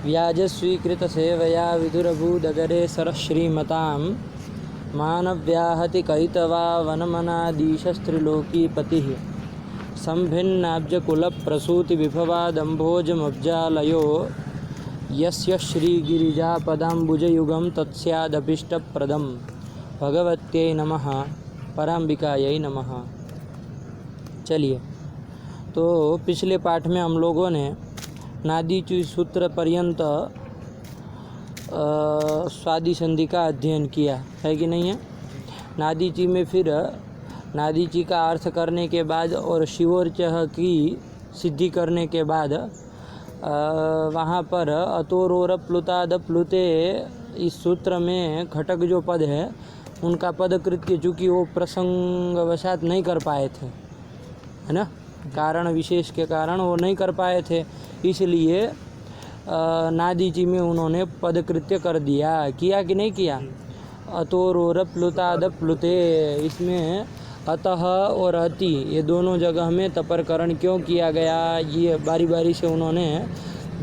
व्याजस्वीकृतसेवया विदुरभूदगरे सरश्रीमतां मानव्याहति कयितवा वनमनादीशस्त्रिलोकीपतिः संभिन्नाब्जकुलप्रसूतिविभवादम्भोजमब्जालयो यस्य श्रीगिरिजापदाम्बुजयुगं तत्स्यादभीष्टप्रदं। भगवत्यै नमः, पराम्बिकायै नमः। चलिए, तो पिछले पाठ में हम लोगों ने नादीची सूत्र पर्यंत स्वादि संधि का अध्ययन किया है कि नहीं है। नादीची में फिर नादीची का अर्थ करने के बाद और शिवोर्चः की सिद्धि करने के बाद वहाँ पर अतोरोर प्लुताद प्लुते इस सूत्र में घटक जो पद है उनका पदकृत के चूँकि वो प्रसंगवशात नहीं कर पाए थे, है ना, कारण विशेष के कारण वो नहीं कर पाए थे, इसलिए नादीची में उन्होंने पदकृत्य कर दिया। किया कि नहीं किया। अतोरोर प्लुताद प्लुते, इसमें अतः और अति ये दोनों जगह में तपरकरण क्यों किया गया, ये बारी बारी से उन्होंने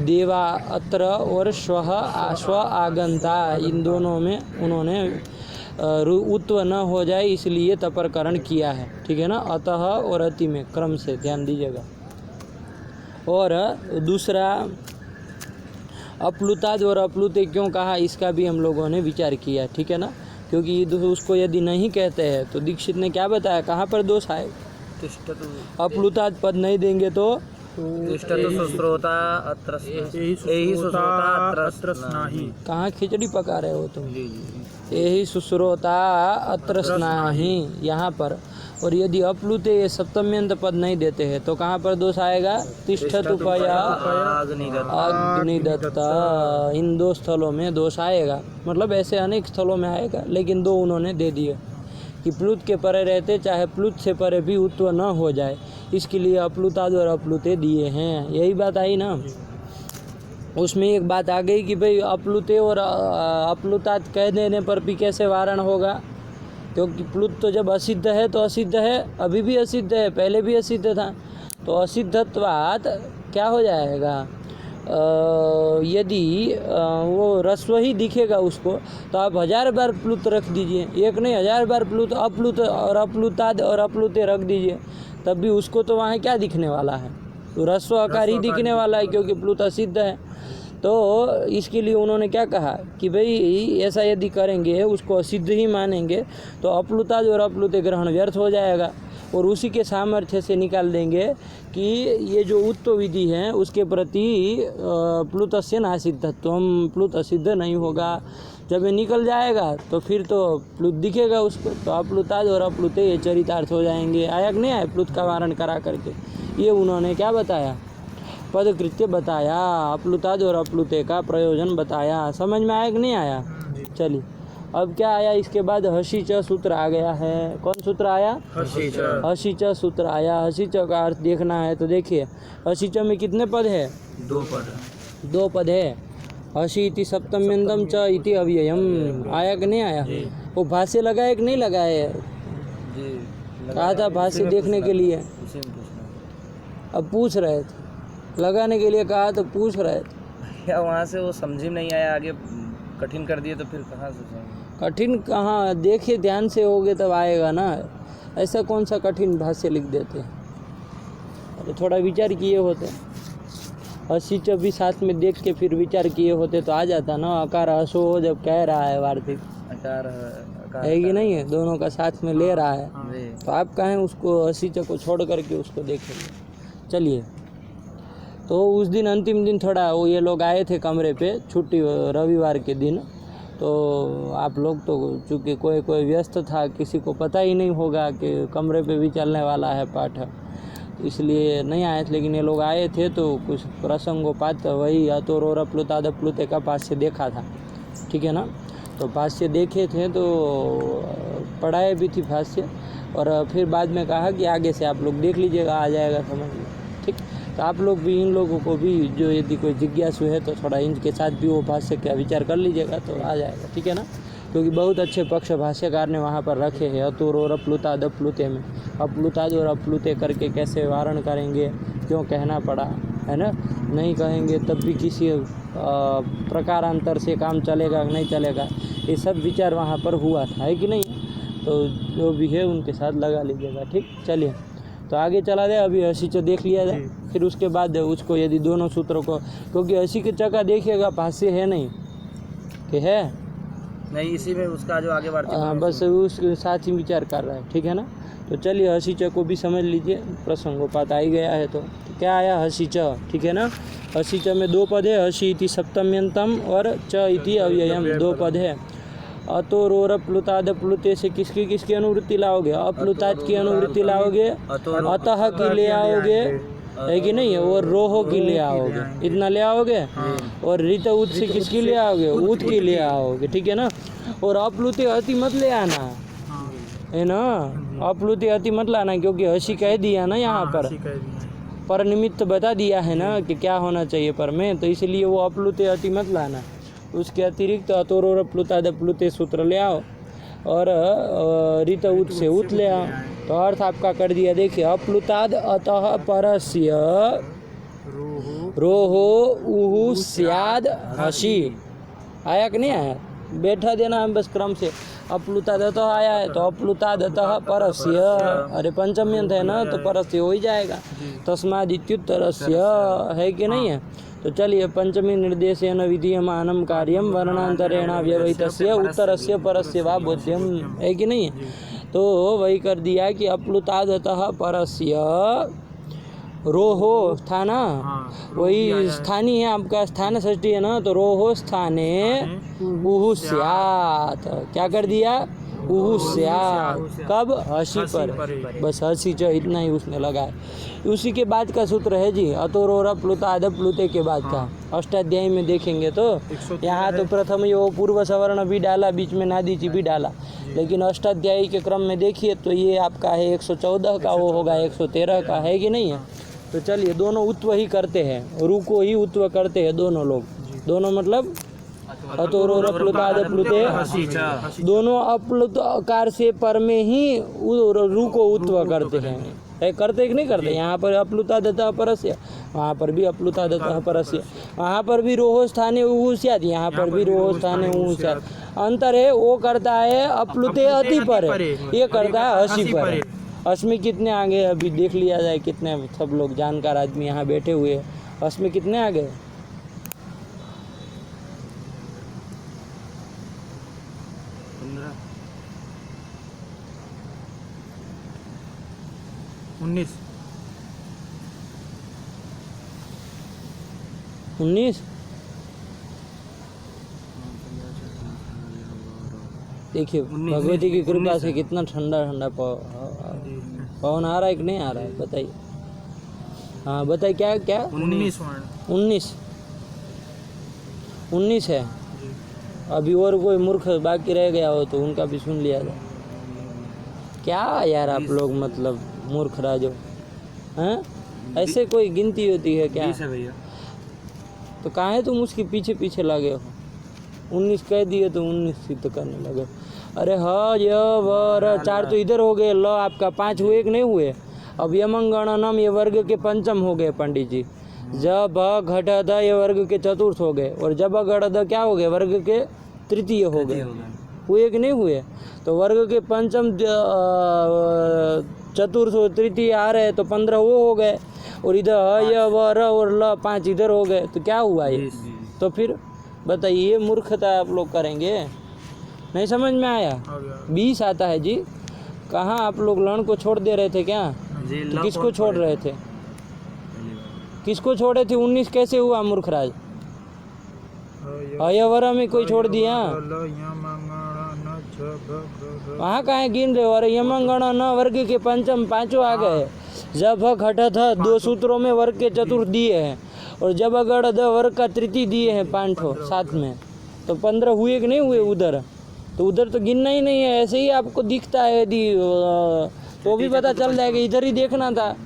देवा अत्र और श्वः स्व आगंता इन दोनों में उन्होंने उत्व न हो जाए इसलिए तपरकरण किया है। ठीक है ना, अतः और अति में क्रम से ध्यान दीजिएगा। और दूसरा अप्लुताद और अप्लुते क्यों कहा इसका भी हम लोगों ने विचार किया। ठीक है ना, क्योंकि उसको यदि नहीं कहते हैं तो दीक्षित ने क्या बताया, कहाँ पर दोष आए। अप्लुताद पद नहीं देंगे तो कहाँ खिचड़ी पका रहे हो तुम। यही सुश्रोता अत्र स्नाहि यहाँ पर। और यदि अप्लुते ये सप्तम्यंत पद नहीं देते हैं तो कहाँ पर दोष आएगा। तिष्ठतु पया अग्निदत्ता, इन दो स्थलों में दोष आएगा। मतलब ऐसे अनेक स्थलों में आएगा, लेकिन दो उन्होंने दे दिए कि प्लुत के परे रहते चाहे प्लुत से परे भी उत्व न हो जाए, इसके लिए अप्लुताद और अप्लुते दिए हैं। यही बात आई ना। उसमें एक बात आ गई कि भाई अप्लुते और अप्लुताद कह देने पर भी कैसे वारण होगा, क्योंकि प्लुत तो जब असिद्ध है तो असिद्ध है, अभी भी असिद्ध है, पहले भी असिद्ध था, तो असिद्धत्वात् क्या हो जाएगा। यदि वो रस्व ही दिखेगा उसको तो आप 1000 बार प्लुत रख दीजिए, एक नहीं 1000 बार प्लुत अप्लुत और अप्लुताद और अप्लुते रख दीजिए, तब भी उसको तो वहाँ क्या दिखने वाला है, तो रस्व आकार ही दिखने वाला है, क्योंकि प्लुत असिद्ध है। तो इसके लिए उन्होंने क्या कहा कि भाई ऐसा यदि करेंगे, उसको असिद्ध ही मानेंगे तो अप्लुताद और अप्लुते ग्रहण व्यर्थ हो जाएगा, और उसी के सामर्थ्य से निकाल देंगे कि ये जो उत्व विधि है उसके प्रति प्लुतस्य नासिद्धत्वम, प्लुत असिद्ध नहीं होगा। जब ये निकल जाएगा तो फिर तो प्लुत दिखेगा उसको, तो अप्लुताद और अप्लुते ये चरितार्थ हो जाएंगे। आया कि नहीं आया, प्लुत का वारण करा करके ये उन्होंने क्या बताया, पदकृत्य बताया, अप्लुताद और अप्लुते का प्रयोजन बताया। समझ में आया कि नहीं आया। चलिए, अब क्या आया इसके बाद, हसी च सूत्र आ गया है। कौन सूत्र आया, हसी च सूत्र आया। हसी च का अर्थ देखना है तो देखिए, हसी च में कितने पद है, 2 पद है। हसी इति सप्तम्यंतम च इति अव्ययम। आया कि नहीं आया। वो भाष्य लगाए कि नहीं लगाए, कहा था भाष्य देखने के लिए, अब पूछ रहे थे, लगाने के लिए कहा तो पूछ रहे थे। या वहाँ से वो समझ नहीं आया, आगे कठिन कर दिए तो फिर कहाँ से समझ। कठिन कहाँ, देखिए ध्यान से होगे तब आएगा ना। ऐसा कौन सा कठिन भाष्य लिख देते हैं, अरे थोड़ा विचार किए होते, हसी च भी साथ में देख के फिर विचार किए होते तो आ जाता ना। अकार हसो जब कह रहा है वार्तिक, अकार है कि नहीं है, दोनों का साथ में ले रहा है, तो आप कहें उसको हसी च को छोड़ करके उसको देखेंगे। चलिए, तो उस दिन अंतिम दिन थोड़ा वो ये लोग आए थे कमरे पे, छुट्टी रविवार के दिन, तो आप लोग तो चूँकि कोई व्यस्त था, किसी को पता ही नहीं होगा कि कमरे पे भी चलने वाला है पाठ, तो इसलिए नहीं आए थे। लेकिन ये लोग आए थे तो कुछ प्रसंगोपात वही अतोरोर अप्लुताद अप्लुते का भाष्य देखा था। ठीक है ना, तो भाष्य देखे थे तो पढ़ाए भी थी भाष्य, और फिर बाद में कहा कि आगे से आप लोग देख लीजिएगा, आ जाएगा समझ में। ठीक, तो आप लोग भी, इन लोगों को भी जो यदि कोई जिज्ञासु है तो थोड़ा इनके साथ भी वो भाष्य का विचार कर लीजिएगा तो आ जाएगा। ठीक है ना, क्योंकि बहुत अच्छे पक्ष भाष्यकार ने वहाँ पर रखे हैं। अतोरोर अप्लुताद अप्लुते में अप्लुताद और अप्लुते करके कैसे वारण करेंगे, क्यों कहना पड़ा, है ना। नहीं कहेंगे तब भी किसी प्रकारांतर से काम चलेगा नहीं चलेगा, ये सब विचार वहाँ पर हुआ था, है कि नहीं। तो जो भी है उनके साथ लगा लीजिएगा, ठीक। चलिए तो आगे चला जाए, अभी हसी च देख लिया जाए, फिर उसके बाद उसको यदि दोनों सूत्रों को, क्योंकि हसी के चक्का देखिएगा भाष्य है नहीं कि है नहीं, इसी में उसका जो आगे बढ़ती है बस उसके साथ ही विचार कर रहा है, ठीक है ना। तो चलिए हसी च को भी समझ लीजिए, प्रसंगोपात आ ही गया है। तो क्या आया हसी च, ठीक है ना। हसी च में 2 पद है, हसी इति सप्तम्यंतम और च इति अव्ययम, 2 पद है। अतो रोर प्लुताद प्लुते से किसकी किसकी अनुवृत्ति लाओगे, अप्लुताद की अनुवृत्ति लाओगे, अतः की ले आओगे, है कि नहीं, और रोहो की ले आओगे, इतना ले आओगे, और ऋत उत से किसकी ले आओगे, उत की ले आओगे, ठीक है ना। और अप्लुते अति मत ले आना, है ना, अप्लुते अति मत लाना, क्योंकि हसी कह दिया ना यहाँ पर निमित्त बता दिया है ना कि क्या होना चाहिए पर में, तो इसलिए वो अप्लुते अति मत लाना। उसके अतिरिक्त अतोरोर प्लुताद प्लुते सूत्र ले आओ, और ऋत उत से उत ले आओ, तो अर्थ आपका कर दिया। देखिए अप्लुताद अतः परस्य रोहो उहु स्याद हसी, आया कि नहीं आया, बैठा देना है बस क्रम से। अप्लुतादतः आया है तो अप्लुतादतः परस्य, अरे पंचम्यंत है ना तो परस्य हो ही जाएगा, तस्माद् इत्युत्तरस्य, है कि नहीं है। तो चलिए पंचमी निर्देशेन विधीयमानं कार्यं वर्णांतरेण व्यवहितस्य उत्तरस्य परस्य वा बोध्यम, है कि नहीं है। तो वही कर दिया कि अप्लुतादतः परस्य रोहो था ना, वही स्थानी है आपका, स्थान षष्ठी है ना, तो रोहो स्थाने उहु स्यात्, क्या कर दिया, उहु स्यात्, कब, हसी पर, बस हसी च इतना ही उसने लगाया। उसी के बाद का सूत्र है जी अतोरोर प्लुताद प्लुते के बाद का, अष्टाध्यायी में देखेंगे तो यहाँ तो प्रथम ये पूर्व सवर्ण भी डाला, बीच में नादीची भी डाला, लेकिन अष्टाध्यायी के क्रम में देखिए तो ये आपका है 114 का, वो होगा 113 का, है कि नहीं है। तो चलिए दोनों उत्व ही करते हैं, रू को ही उत्व करते हैं दोनों लोग, दोनों मतलब अतोरोर प्लुताद प्लुते, दोनों अप्लुत आकार से पर में ही रू को उत्व करते हैं, करते कि नहीं करते। यहाँ पर अप्लुतादतः परस्य, वहाँ पर भी अप्लुतादतः परस्य, वहाँ पर भी रोहो स्थाने उहु स्यात्, यहाँ पर भी रोहो स्थाने उहु स्यात्। अंतर है, वो करता है अप्लुते अति पर, ये करता है हसी पर। अस्मि कितने आगे अभी देख लिया जाए, कितने सब लोग जानकार आदमी यहाँ बैठे हुए, अस्मि कितने आगे, 19। देखिए भगवती की कृपा से कितना ठंडा ठंडा पवन आ रहा है कि नहीं आ रहा है, बताइए। हाँ बताइए क्या क्या, 19 है। अभी और कोई मूर्ख बाकी रह गया हो तो उनका भी सुन लिया जाए। क्या यार आप लोग मतलब मूर्ख राजो हैं, ऐसे कोई गिनती होती है क्या? भैया तो कहाँ है तुम उसके पीछे पीछे लगे हो, 19 कह दिए तो 19 सिद्ध करने लगे। अरे ह य वर 4 तो इधर हो गए, ल आपका 5 हुए कि नहीं हुए। अब यमंगणनम ये वर्ग के पंचम हो गए पंडित जी, जब घट ध ये वर्ग के चतुर्थ हो गए, और जब गढ़ ध क्या हो गए, वर्ग के तृतीय हो गए, हुए कि नहीं हुए। तो वर्ग के पंचम चतुर्थ और तृतीय आ रहे तो 15 वो हो गए, और इधर ह य व र और ल 5 इधर हो गए, तो क्या हुआ ये। तो फिर बताइए ये मूर्खता आप लोग करेंगे, नहीं समझ में आया। 20 आता है जी, कहाँ आप लोग लण को छोड़ दे रहे थे क्या, तो किसको छोड़ रहे थे, किसको छोड़े थे, 19 कैसे हुआ मूर्खराज, अयवरा में कोई छोड़ दिया, वहाँ कहाँ गिन रहे हो। अरे यमंगण न वर्ग के पंचम 5 आ गए, जब घट थ 2 सूत्रों में वर्ग के चतुर्थ दिए हैं, और जब गढ़ द वर्ग का तृतीय दिए हैं 5 साथ में, तो 15 हुए कि नहीं हुए उधर। तो उधर तो गिनना ही नहीं है, ऐसे ही आपको दिखता है यदि तो भी पता चल जाएगा, इधर ही देखना था।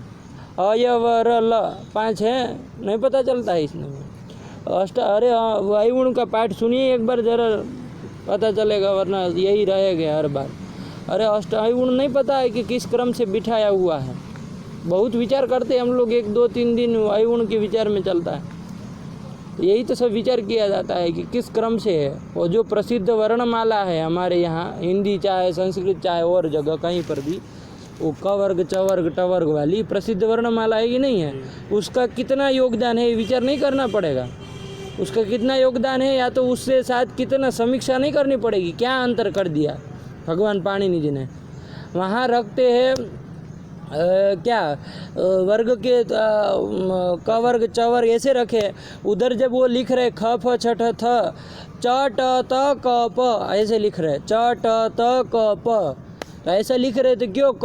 अय वर ल 5 है, नहीं पता चलता है इसमें। अरे वायुगुण का पाठ सुनिए एक बार जरा, पता चलेगा, वरना यही रहेगा हर बार। अरे अष्टायुण नहीं पता है कि किस क्रम से बिठाया हुआ है, बहुत विचार करते हैं हम लोग, 1 2 3 दिन वायुगुण के विचार में चलता है। यही तो सब विचार किया जाता है कि किस क्रम से है। और जो प्रसिद्ध वर्णमाला है हमारे यहाँ, हिंदी चाहे संस्कृत चाहे और जगह कहीं पर भी, वो क वर्ग च वर्ग ट वर्ग वाली प्रसिद्ध वर्णमाला है कि नहीं है, उसका कितना योगदान है विचार नहीं करना पड़ेगा। उसका कितना योगदान है, या तो उससे साथ कितना समीक्षा नहीं करनी पड़ेगी, क्या अंतर कर दिया भगवान पाणिनि जी ने। वहाँ रखते हैं क्या वर्ग के क वर्ग च वर्ग ऐसे रखे, उधर जब वो लिख रहे ख फ छ ठ थ च ट त क प ऐसे लिख रहे, च ट त क प, तो ऐसा लिख रहे तो क्यों क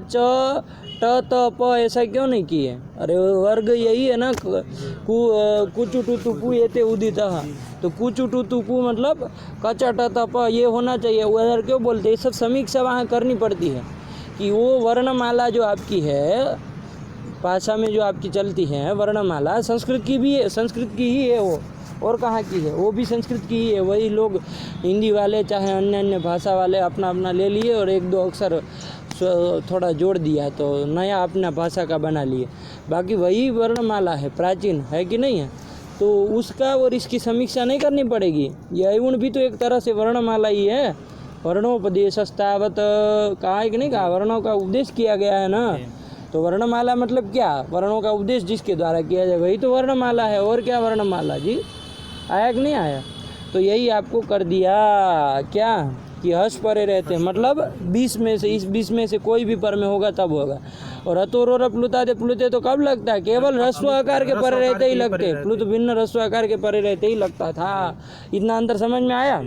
च ट त प ऐसा क्यों नहीं किए? अरे वर्ग यही है ना, कुचु टू तु पु ये ते उदित, तो कुचु टू तु पु मतलब क च ट त प ये होना चाहिए। उधर क्यों बोलते? ये सब समीक्षा वहाँ करनी पड़ती है कि वो वर्णमाला जो आपकी है, भाषा में जो आपकी चलती है वर्णमाला, संस्कृत की भी है, संस्कृत की ही है वो, और कहाँ की है? वो भी संस्कृत की ही है। वही लोग हिंदी वाले चाहे अन्य अन्य भाषा वाले अपना अपना ले लिए और एक दो अक्षर थोड़ा जोड़ दिया तो नया अपना भाषा का बना लिए, बाकी वही वर्णमाला है, प्राचीन है कि नहीं है। तो उसका और इसकी समीक्षा नहीं करनी पड़ेगी। यह उन भी तो एक तरह से वर्णमाला ही है। वर्णोपदेशस्तावत कहा है कि नहीं कहा, वर्णों का उपदेश किया गया है ना। तो वर्णमाला मतलब क्या? वर्णों का उपदेश जिसके द्वारा किया जाए वही तो वर्णमाला है। और क्या वर्णमाला जी, आया कि नहीं आया? तो यही आपको कर दिया क्या कि हर्ष परे रहते हैं, मतलब 20 में से, इस 20 में से कोई भी पर में होगा तब होगा। और अतोर प्लुतादे प्लुते तो कब लगता है? केवल ह्रस्व आकार के परे रहते ही लगते, प्लुत भिन्न ह्रस्व आकार के परे रहते ही लगता था। इतना अंतर समझ में आया?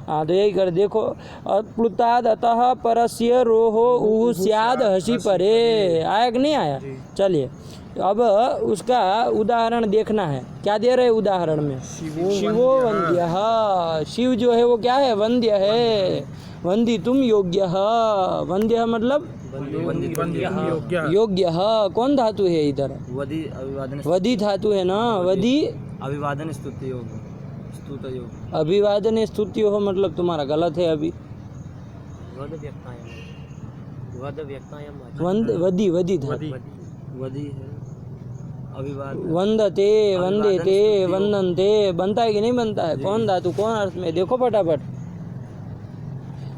हाँ, तो यही कर देखो, प्लुताद अतः परस्य रोहो ऊह स्याद हसी परे, आया कि नहीं आया? चलिए अब उसका उदाहरण देखना है। क्या दे रहे उदाहरण में? शिवो वंद्य, शिव जो है वो क्या है? वंद्य है। वंदी तुम योग्य, वंद्य मतलब योग्य। कौन धातु है इधर? वदी धातु है ना। वदी अभिवादन स्तुति योग, स्तुत योग, अभिवादन स्तुति हो मतलब तुम्हारा गलत है अभी। वदी वदी धातु, वदी है अभिवादन। वंदते वंदेते वंदनते बनता है कि नहीं बनता है? कौन धातु कौन अर्थ में? देखो फटाफट।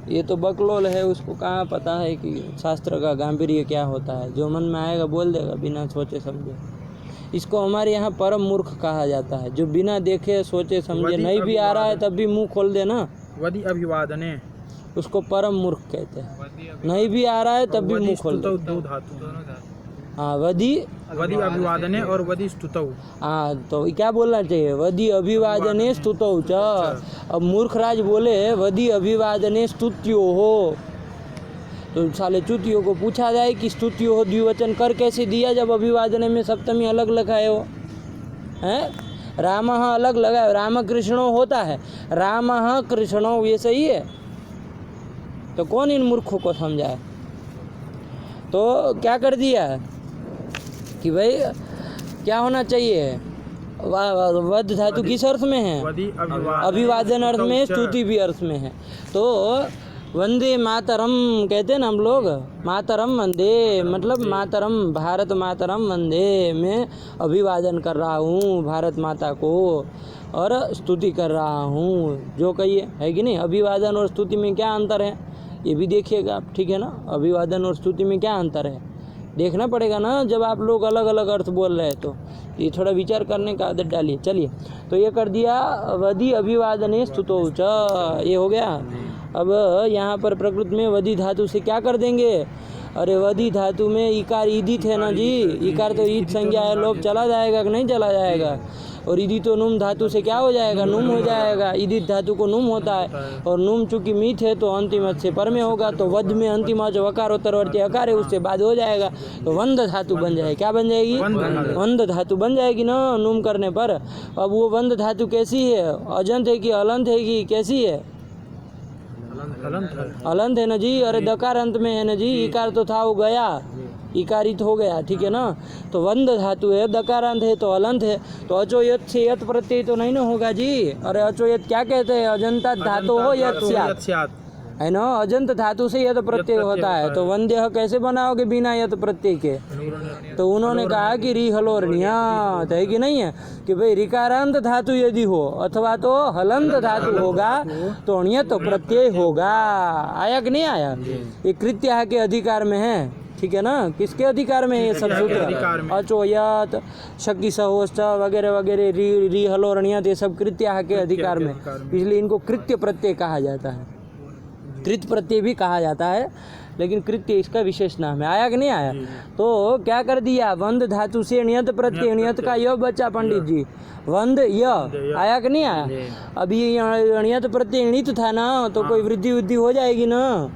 ये तो बकलोल है, उसको कहाँ पता है कि शास्त्र का गांभीर्य क्या होता है। जो मन में आएगा बोल देगा बिना सोचे समझे। इसको हमारे यहाँ परम मूर्ख कहा जाता है, जो बिना देखे सोचे समझे, नहीं भी आ रहा है तब भी मुंह खोल देना, वदी अभिवादने, उसको परम मूर्ख कहते हैं। नहीं भी आ रहा है तब भी मुंह खोल दे। दो धातु। हाँ, वदी अभिवादने और वदी स्तुतौ। हाँ, तो क्या बोलना चाहिए? वदी अभिवादने स्तुतौ च। अब मूर्खराज बोले वदी अभिवादने स्तुत्यो हो, तो साले चुतियों को पूछा जाए कि स्तुत्यो हो द्विवचन कर कैसे दिया जब अभिवादने में सप्तमी अलग लगाए हो हैं? राम अलग लगाए, राम कृष्णो होता है, राम कृष्णो, ये सही है? तो कौन इन मूर्खों को समझाए? तो क्या कर दिया कि भाई क्या होना चाहिए? वध धातु किस अर्थ में है? अभिवादन अर्थ में, स्तुति भी अर्थ में है। तो वंदे मातरम कहते हैं ना हम लोग, मातरम वंदे मतलब मातरम, भारत मातरम वंदे, मैं अभिवादन कर रहा हूँ भारत माता को और स्तुति कर रहा हूँ, जो कहिए, है कि नहीं? अभिवादन और स्तुति में क्या अंतर है ये भी देखिएगा आप, ठीक है ना? अभिवादन और स्तुति में क्या अंतर है देखना पड़ेगा ना, जब आप लोग अलग अलग अर्थ बोल रहे हैं तो ये थोड़ा विचार करने का आदत डालिए। चलिए, तो ये कर दिया वदी अभिवादने स्तुतौ च, ये हो गया। अब यहाँ पर प्रकृति में वदी धातु से क्या कर देंगे? अरे वदी धातु में इकार ईदित है ना जी, इकार तो ईद संज्ञा है, लोभ चला जाएगा कि नहीं चला जाएगा? और ईदी तो नुम धातु से क्या हो जाएगा? नुम हो जाएगा। ईदित धातु को नुम होता है, और नुम चूंकि मीठ है तो अंतिम से पर में होगा, तो वध में अंतिम जो वकारोत्तरवर्ती अकार है उससे बाद हो जाएगा, तो वंद धातु बन जाएगी। क्या बन जाएगी? वंद धातु बन जाएगी ना नुम करने पर। अब वो वंद धातु कैसी है? अजंत है कि अलंत है कि कैसी है? अलंत है ना जी। अरे दकार अंत में है ना जी, इकार तो था वो गया, इकारित हो गया, ठीक है ना? तो वंद धातु है, दकारांत है तो अलंत है, तो अचोयत से यत प्रत्यय तो नहीं ना होगा जी। अरे अचोयत क्या कहते हैं? अजंता धातु हो यत स्यात्, है ना, अजंत धातु से यत प्रत्यय होता है, तो वंद्य कैसे बनाओगे बिना यत प्रत्यय के? तो उन्होंने कहा कि री हलोर नियत है कि नहीं है, कि भाई रिकारांत धातु यदि हो अथवा तो हलंत धातु होगा तो नियत प्रत्यय होगा। आया कि नहीं आया? ये कृत्य के अधिकार में है, ठीक है ना। किसके अधिकार में है ये सब सूत्र? अचो यत शक्ति सहोष्ठ वगैरह वगैरह, री हलोर नियत, ये सब कृत्य के अधिकार में, इसलिए इनको कृत्य प्रत्यय कहा जाता है। कृत प्रत्यय भी कहा जाता है, लेकिन कृत्य इसका विशेष नाम है। आया कि नहीं आया? तो क्या कर दिया, वंद धातु से नियत प्रत्यय, नियत का य बचा पंडित जी, वंद य। आया कि नहीं आया? अभी नियत प्रत्यय नित था ना, तो कोई वृद्धि वृद्धि हो जाएगी ना,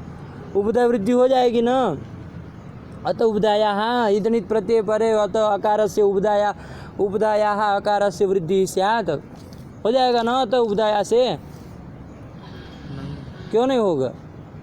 उपदा वृद्धि हो जाएगी ना। अत उपदाया इदनित प्रत्यय परे अत अकार से उपदाया, उपदाया अकार से वृद्धि स्यात्, हो जाएगा ना अत उपदाया से? क्यों नहीं होगा?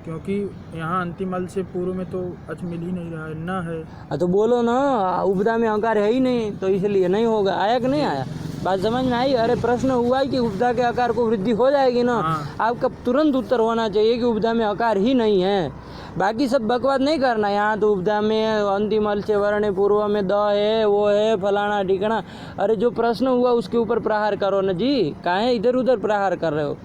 क्योंकि यहाँ अंतिम अल से पूर्व में तो अच मिल ही नहीं रहा है, न है। तो बोलो ना, उपदा में आकार है ही नहीं, तो इसलिए नहीं होगा। आया कि नहीं आया? बात समझ में आई? अरे प्रश्न हुआ है कि उपदा के आकार को वृद्धि हो जाएगी ना, आपका तुरंत उत्तर होना चाहिए कि उपदा में आकार ही नहीं है। बाकी सब बकवास नहीं करना। यहाँ तो उपदा में अंतिम अल से वर्ण पूर्व में द है, वो है फलाना ठिकाना। अरे जो प्रश्न हुआ उसके ऊपर प्रहार करो ना जी, काहे इधर उधर प्रहार कर रहे हो?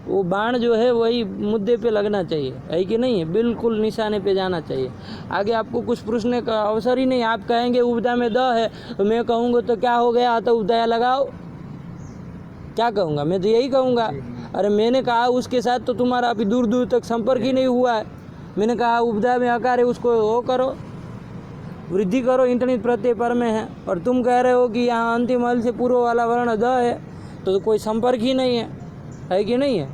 वो बाण जो है वही मुद्दे पे लगना चाहिए, है कि नहीं है? बिल्कुल निशाने पे जाना चाहिए। आगे आपको कुछ पूछने का अवसर ही नहीं। आप कहेंगे उपदा में द है, तो मैं कहूँगा तो क्या हो गया, तो उपदाया लगाओ, क्या कहूँगा? मैं तो यही कहूँगा। अरे मैंने कहा उसके साथ तो तुम्हारा अभी दूर दूर तक संपर्क ही नहीं हुआ है। मैंने कहा उपदा में आकार है, उसको वो करो, वृद्धि करो, इंटनित प्रत्यय पर में है, और तुम कह रहे हो कि यहाँ अंतिम अल से पूर्व वाला वर्ण द है, तो कोई संपर्क ही नहीं है कि नहीं है?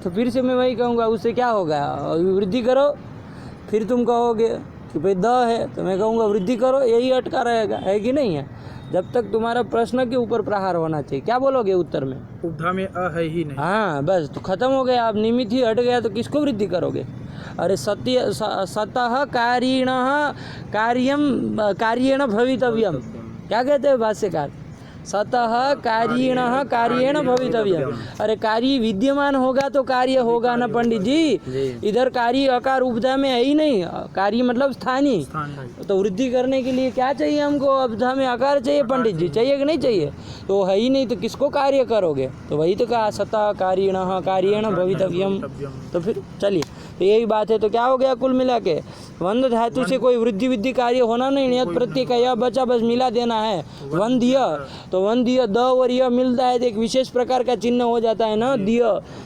तो फिर से मैं वही कहूँगा, उससे क्या होगा, वृद्धि करो। फिर तुम कहोगे कि भाई द है, तो मैं कहूँगा वृद्धि करो, यही अटका रहेगा, है कि नहीं है? जब तक तुम्हारा प्रश्न के ऊपर प्रहार होना चाहिए। क्या बोलोगे उत्तर में? उपधा में अ है ही नहीं। हाँ बस, तो खत्म हो गया। आप निमित्त ही हट गया तो किसको वृद्धि करोगे? अरे सतः कार्येण भवितव्यम, क्या कहते हैं भाष्यकार? सतः कार्येण भवितव्यम। अरे कार्य विद्यमान होगा तो कार्य होगा ना पंडित जी। इधर कार्य आकार उपधा में है ही नहीं, कार्य मतलब स्थानीय। तो वृद्धि करने के लिए क्या चाहिए हमको? उपधा में आकार चाहिए पंडित जी, चाहिए कि नहीं चाहिए? तो है ही नहीं, तो किसको कार्य करोगे? तो वही तो कहा, सतः कार्येण भवितव्यम। तो फिर चलिए, तो यही बात है। तो क्या हो गया कुल मिला के? वंद धातु से कोई वृद्धि कार्य होना नहीं, नियत प्रत्यय का यह बचा, बस मिला देना है वंद्य। तो वंद्य द और यह मिलता है तो एक विशेष प्रकार का चिन्ह हो जाता है ना, दिय।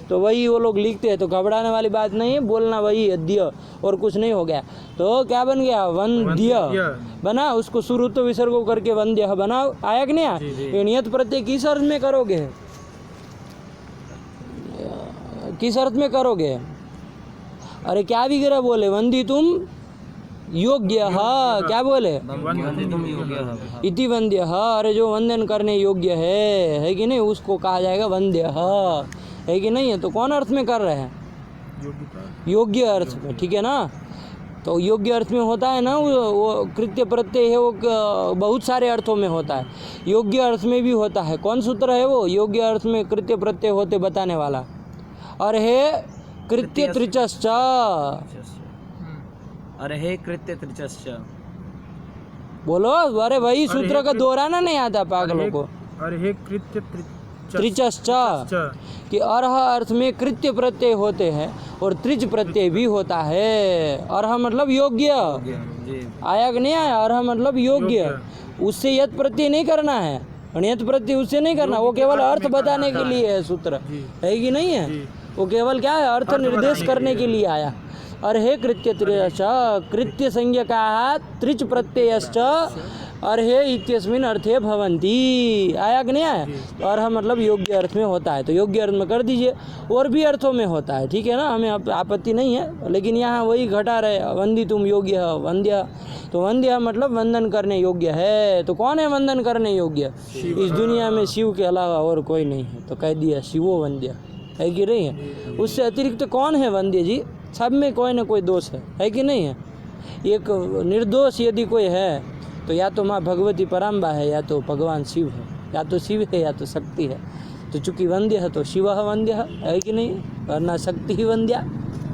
तो वही वो लोग लिखते हैं, तो घबराने वाली बात नहीं है, बोलना वही है दिय, और कुछ नहीं हो गया। तो क्या बन गया? वंद्य बना, उसको शुरुत्व विसर्ग करके वंद्य बनाओ। आया कि नहीं? नियत प्रत्यय किस अर्थ में करोगे? किस अर्थ में करोगे? अरे क्या विग्रह बोले? वंदी तुम योग्य, क्या बोले? इति वंद्य। अरे जो वंदन करने योग्य है कि नहीं, उसको कहा जाएगा वंद्य, है कि नहीं है? तो कौन अर्थ में कर रहे हैं? योग्य अर्थ में, ठीक है ना। तो योग्य अर्थ में होता है ना, वो कृत्य प्रत्यय है, वो बहुत सारे अर्थों में होता है। योग्य अर्थ में भी होता है। कौन सूत्र है वो? योग्य अर्थ में कृत्य प्रत्यय होते बताने वाला। और है कृत्य त्रिचश्च। अरे हे कृत्य त्रिचश्च, बोलो। अरे वही सूत्र का दोहराना नहीं आता पागलों को। अरे हे कृत्य त्रिचश्च, कि अर्ह अर्थ में कृत्य प्रत्यय होते हैं और त्रिच प्रत्यय भी होता है। अर्ह मतलब योग्य। आया कि नहीं आया? अर्ह मतलब योग्य, उससे यत प्रत्यय नहीं करना है, नियत प्रत्यय उससे नहीं करना, वो केवल अर्थ बताने के लिए है सूत्र, है कि नहीं है? वो केवल क्या है? अर्थ निर्देश करने के लिए आया। अर्हे कृत्य त्रिच, कृत्य संज्ञका त्रिच प्रत्ययश्च अर्हे इत्यस्मिन् अर्थे भवन्ति। आया कि नहीं आया? अर्ह मतलब योग्य अर्थ में होता है, तो योग्य अर्थ में कर दीजिए। और भी अर्थों में होता है, ठीक है ना, हमें आपत्ति नहीं है, लेकिन यहाँ वही घटा रहे, वंदी तुम योग्य है, वंद्य। तो वंद्य मतलब वंदन करने योग्य है। तो कौन है वंदन करने योग्य? इस दुनिया में शिव के अलावा और कोई नहीं है, तो कह दिया शिवो वंद्य, है कि नहीं है? उससे अतिरिक्त कौन है वंद्य जी? सब में कोई ना कोई दोष है कि नहीं है? एक निर्दोष यदि कोई है तो या तो माँ भगवती पराम्बा है, या तो भगवान शिव है, या तो शिव है या तो शक्ति है। तो चूंकि वंद्य है तो शिव वंद्य है कि नहीं? वरना शक्ति ही वंद्या,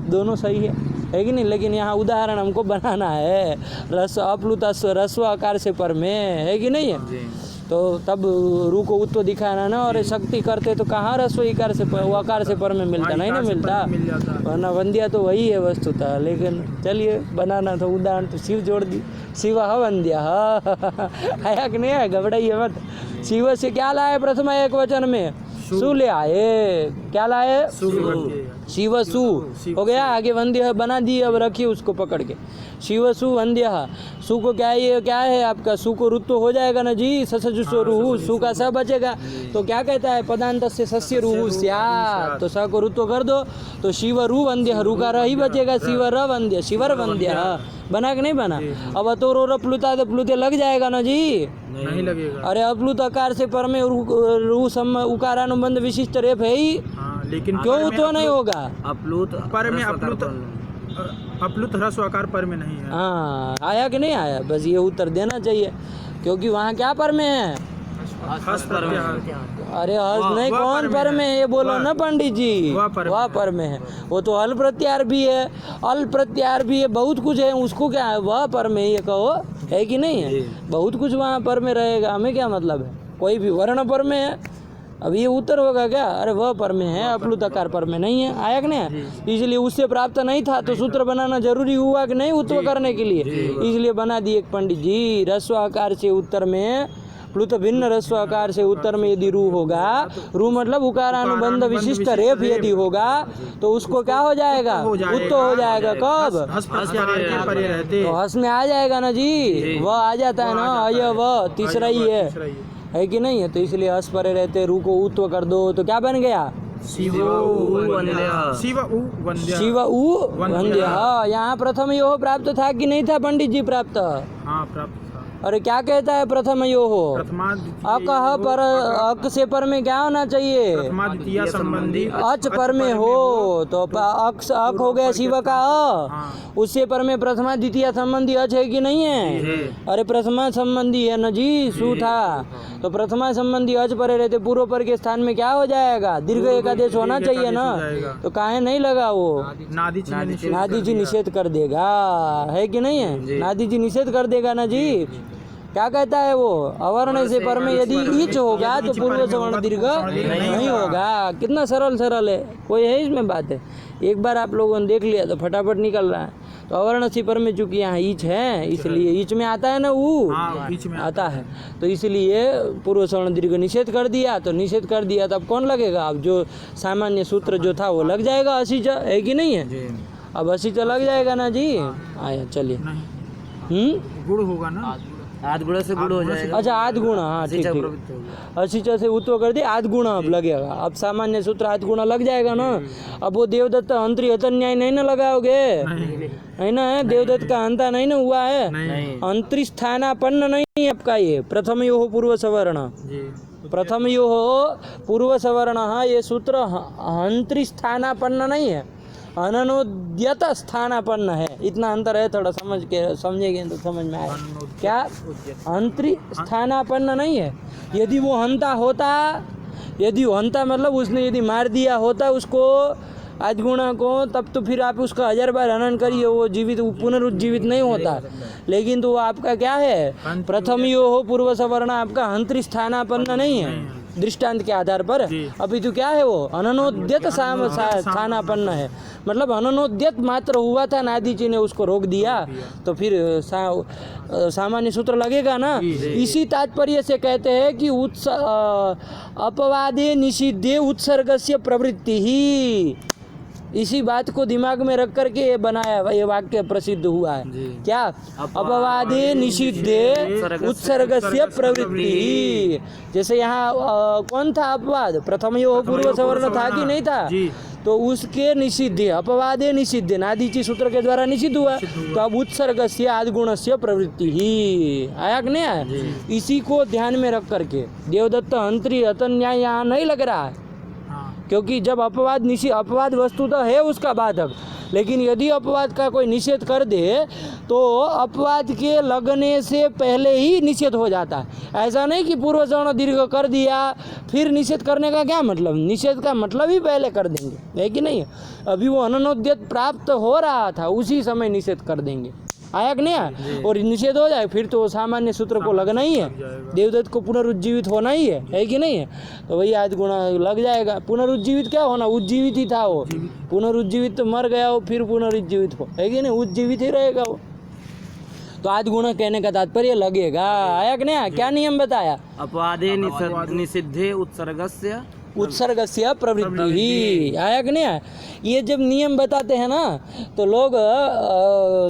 दोनों सही है कि नहीं। लेकिन यहाँ उदाहरण हमको बनाना है रस अप्लुत रस्व आकार से पर में, है कि नहीं है। जी तो तब रू को उत्व दिखाना ना, और शक्ति करते तो कहाँ रस्व इकार से वो आकार से पर में मिलता, नहीं ना मिलता, मिल जाता है। वरना वंद्या तो वही है वस्तुतः। लेकिन चलिए बनाना तो उदाहरण तो शिव जोड़ दी, शिव वंद्या आया कि नहीं है, घबराइए मत। शिव से क्या लाए प्रथम एक वचन में, सु ले आए, क्या लाए, शिव सु हो गया, आगे वंद्य बना दिए, अब रखिए उसको पकड़ के, शिव सु वंद्य। सु को क्या है, ये क्या है आपका, सु को रुत्व हो जाएगा ना जी, ससजुसो रूहु, सु का स बचेगा तो क्या कहता है, पदांत से सस्य रूहु स्यात्, तो स को रुत्व कर दो तो शिव रू वंद्य, रू का र ही बचेगा, शिव र वंद्य, शिवर वंद्य। बना कि नहीं बना। अब अतोर और प्लुता तो प्लुते लग जाएगा ना जी, नहीं लगेगा। अरे अप्लुत आकार से पर में रू सम उकारानुबंध विशिष्ट रेप है ही, लेकिन क्यों उत्व नहीं होगा। अपलुत पर में अपलुत ह्रस्व आकार पर में नहीं है। हाँ आया कि नहीं आया, बस ये उत्तर देना चाहिए, क्योंकि वहाँ क्या पर में है, हस्त पर में। अरे हस नहीं, कौन पर में है ये बोलो ना पंडित जी, वह पर में है। वो तो अल प्रत्यार भी है, अल प्रत्यार भी है, बहुत कुछ है, उसको क्या है, वह पर में ये कहो, है कि नहीं है, बहुत कुछ वहाँ पर में रहेगा, हमें क्या मतलब है, कोई भी वर्ण पर में है। अब ये उत्तर होगा क्या, अरे वह पर में है, अपलुत आकार पर में नहीं है, आया कि नहीं, इसलिए उससे प्राप्त नहीं था तो सूत्र बनाना जरूरी हुआ कि नहीं उत्तर करने के लिए, इसलिए बना दिए पंडित जी। रस्व आकार से उत्तर में प्लुत भिन्न रस्व आकार से उत्तर में यदि रू होगा, रू मतलब उकारानुबंध विशिष्ट रेफ यदि होगा तो उसको क्या हो जाएगा, उत्तर हो जाएगा। कब, तो हस में आ जाएगा ना जी, वह आ जाता है ना, अय वह तीसरा ही है कि नहीं है। तो इसलिए हस परे रहते रू को उत्व कर दो तो क्या बन गया, शिव उ वंद्य। हाँ यहाँ प्रथम यो प्राप्त था कि नहीं था पंडित जी, प्राप्त, हाँ प्राप्त। अरे क्या कहता है प्रथम यो हो, अकह पर अक से पर में क्या होना चाहिए, द्वितीय संबंधी अच पर में हो तो अक हो गया शिव का अ, उससे पर में प्रथमा द्वितीय संबंधी अच है कि नहीं है, अरे प्रथमा संबंधी है न जी, सु था तो प्रथमा संबंधी अच परे रहते पूर्व पर के स्थान में क्या हो जाएगा, दीर्घ एकादेश होना चाहिए ना, तो काहे नहीं लगा वो, नादी जी निषेध कर देगा, है कि नहीं है, नादी जी निषेध कर देगा ना जी। क्या कहता है वो, अवर्ण से पर में यदि इच होगा तो पूर्व सवर्ण दीर्घ नहीं होगा। कितना सरल सरल है, कोई है इसमें बात है, एक बार आप लोगों ने देख लिया तो फटाफट निकल रहा है। तो अवर्ण से पर में चूंकि यहाँ ईच है इसलिए ईच में आता है ना, ऊ आता है, तो इसलिए पूर्व सवर्ण दीर्घ निषेध कर दिया, तो निषेध कर दिया तो अब कौन लगेगा, अब जो सामान्य सूत्र जो था वो लग जाएगा, असीच है कि नहीं है, अब असीच लग जाएगा ना जी। आया चलिए, गुण होगा ना, आध गुण से गुण हो जाएगा। अच्छा आध गुण, हाँ ठीक ठीक, असीचा से उत्व कर दे, आध गुण अब लगेगा, अब सामान्य सूत्र आध गुण लग जाएगा ना। अब वो देवदत्त अंतरी हतन न्याय नहीं ना लगाओगे, है ना, देवदत्त का अंता नहीं ना हुआ है, अंतरी स्थानापन्न नहीं है आपका, ये प्रथम यो हो पूर्व सवर्ण, प्रथम यो हो पूर्व सवर्ण, ये सूत्र अंतरी स्थानापन्न नहीं है, अननोद्यत स्थानापन्न है, इतना अंतर है, थोड़ा समझेंगे तो समझ में आए। क्या अंतरी स्थानापन्न नहीं है, यदि वो हंता होता, यदि वो हंता मतलब उसने यदि मार दिया होता उसको आजगुणा को, तब तो फिर आप उसका 1000 बार हनन करिए, वो जीवित पुनरुज्जीवित नहीं होता, लेकिन तो वो आपका क्या है, प्रथम यो हो पूर्व सवर्ण आपका हंत्री स्थानापन्न नहीं है दृष्टांत के आधार पर, अभी तो क्या है वो अननोद्यत स्थानापन्न है, मतलब अननोद्यत मात्र हुआ था, नादी जी ने उसको रोक दिया, तो फिर सामान्य सूत्र लगेगा ना। इसी तात्पर्य से कहते हैं कि अपवादे निषिद्धे उत्सर्गस्य प्रवृत्ति ही, इसी बात को दिमाग में रख करके ये बनाया, ये वाक्य प्रसिद्ध हुआ है, क्या, अपवादे निषिद्धे उत्सर्गस्य प्रवृत्ति। जैसे यहाँ कौन था अपवाद, प्रथम यो पूर्व सवर्ण था कि नहीं था, तो उसके निषिद्धे, अपवादे निषिद्धे नादीची सूत्र के द्वारा निषिद्ध हुआ, तो अब उत्सर्गस्य आदिगुणस्य प्रवृत्ति ही, आया कि नहीं आया, इसी को ध्यान में रख करके देवदत्त अंतरी हतन न्याय यहाँ नहीं लग रहा है, क्योंकि जब अपवाद अपवाद वस्तु तो है उसका बाधक, लेकिन यदि अपवाद का कोई निषेध कर दे तो अपवाद के लगने से पहले ही निषेध हो जाता है। ऐसा नहीं कि पूर्व सवर्ण दीर्घ कर दिया फिर निषेध करने का क्या मतलब, निषेध का मतलब ही पहले कर देंगे, है कि नहीं। अभी वो अननोद्यत प्राप्त हो रहा था उसी समय निषेध कर देंगे, आया कि नहीं आया, और निषेध हो जाए फिर तो सामान्य सूत्र को लगना ही है, देवदत्त को पुनरुज्जीवित होना ही है कि नहीं है। तो वही आज गुणा लग जाएगा। पुनरुज्जीवित क्या होना, उज्जीवित ही था वो, पुनरुज्जीवित तो मर गया वो फिर पुनरुज्जीवित हो, है कि नहीं, उज्जीवित ही रहेगा वो। तो आज गुण कहने का तात्पर्य लगेगा, आया कि नहीं आया। क्या नियम बताया, अपवादे निषिद्धे उत्सर्गस्य उत्सर्गस्य प्रवृत्ति ही, आया कि नहीं आया। ये जब नियम बताते हैं ना तो लोग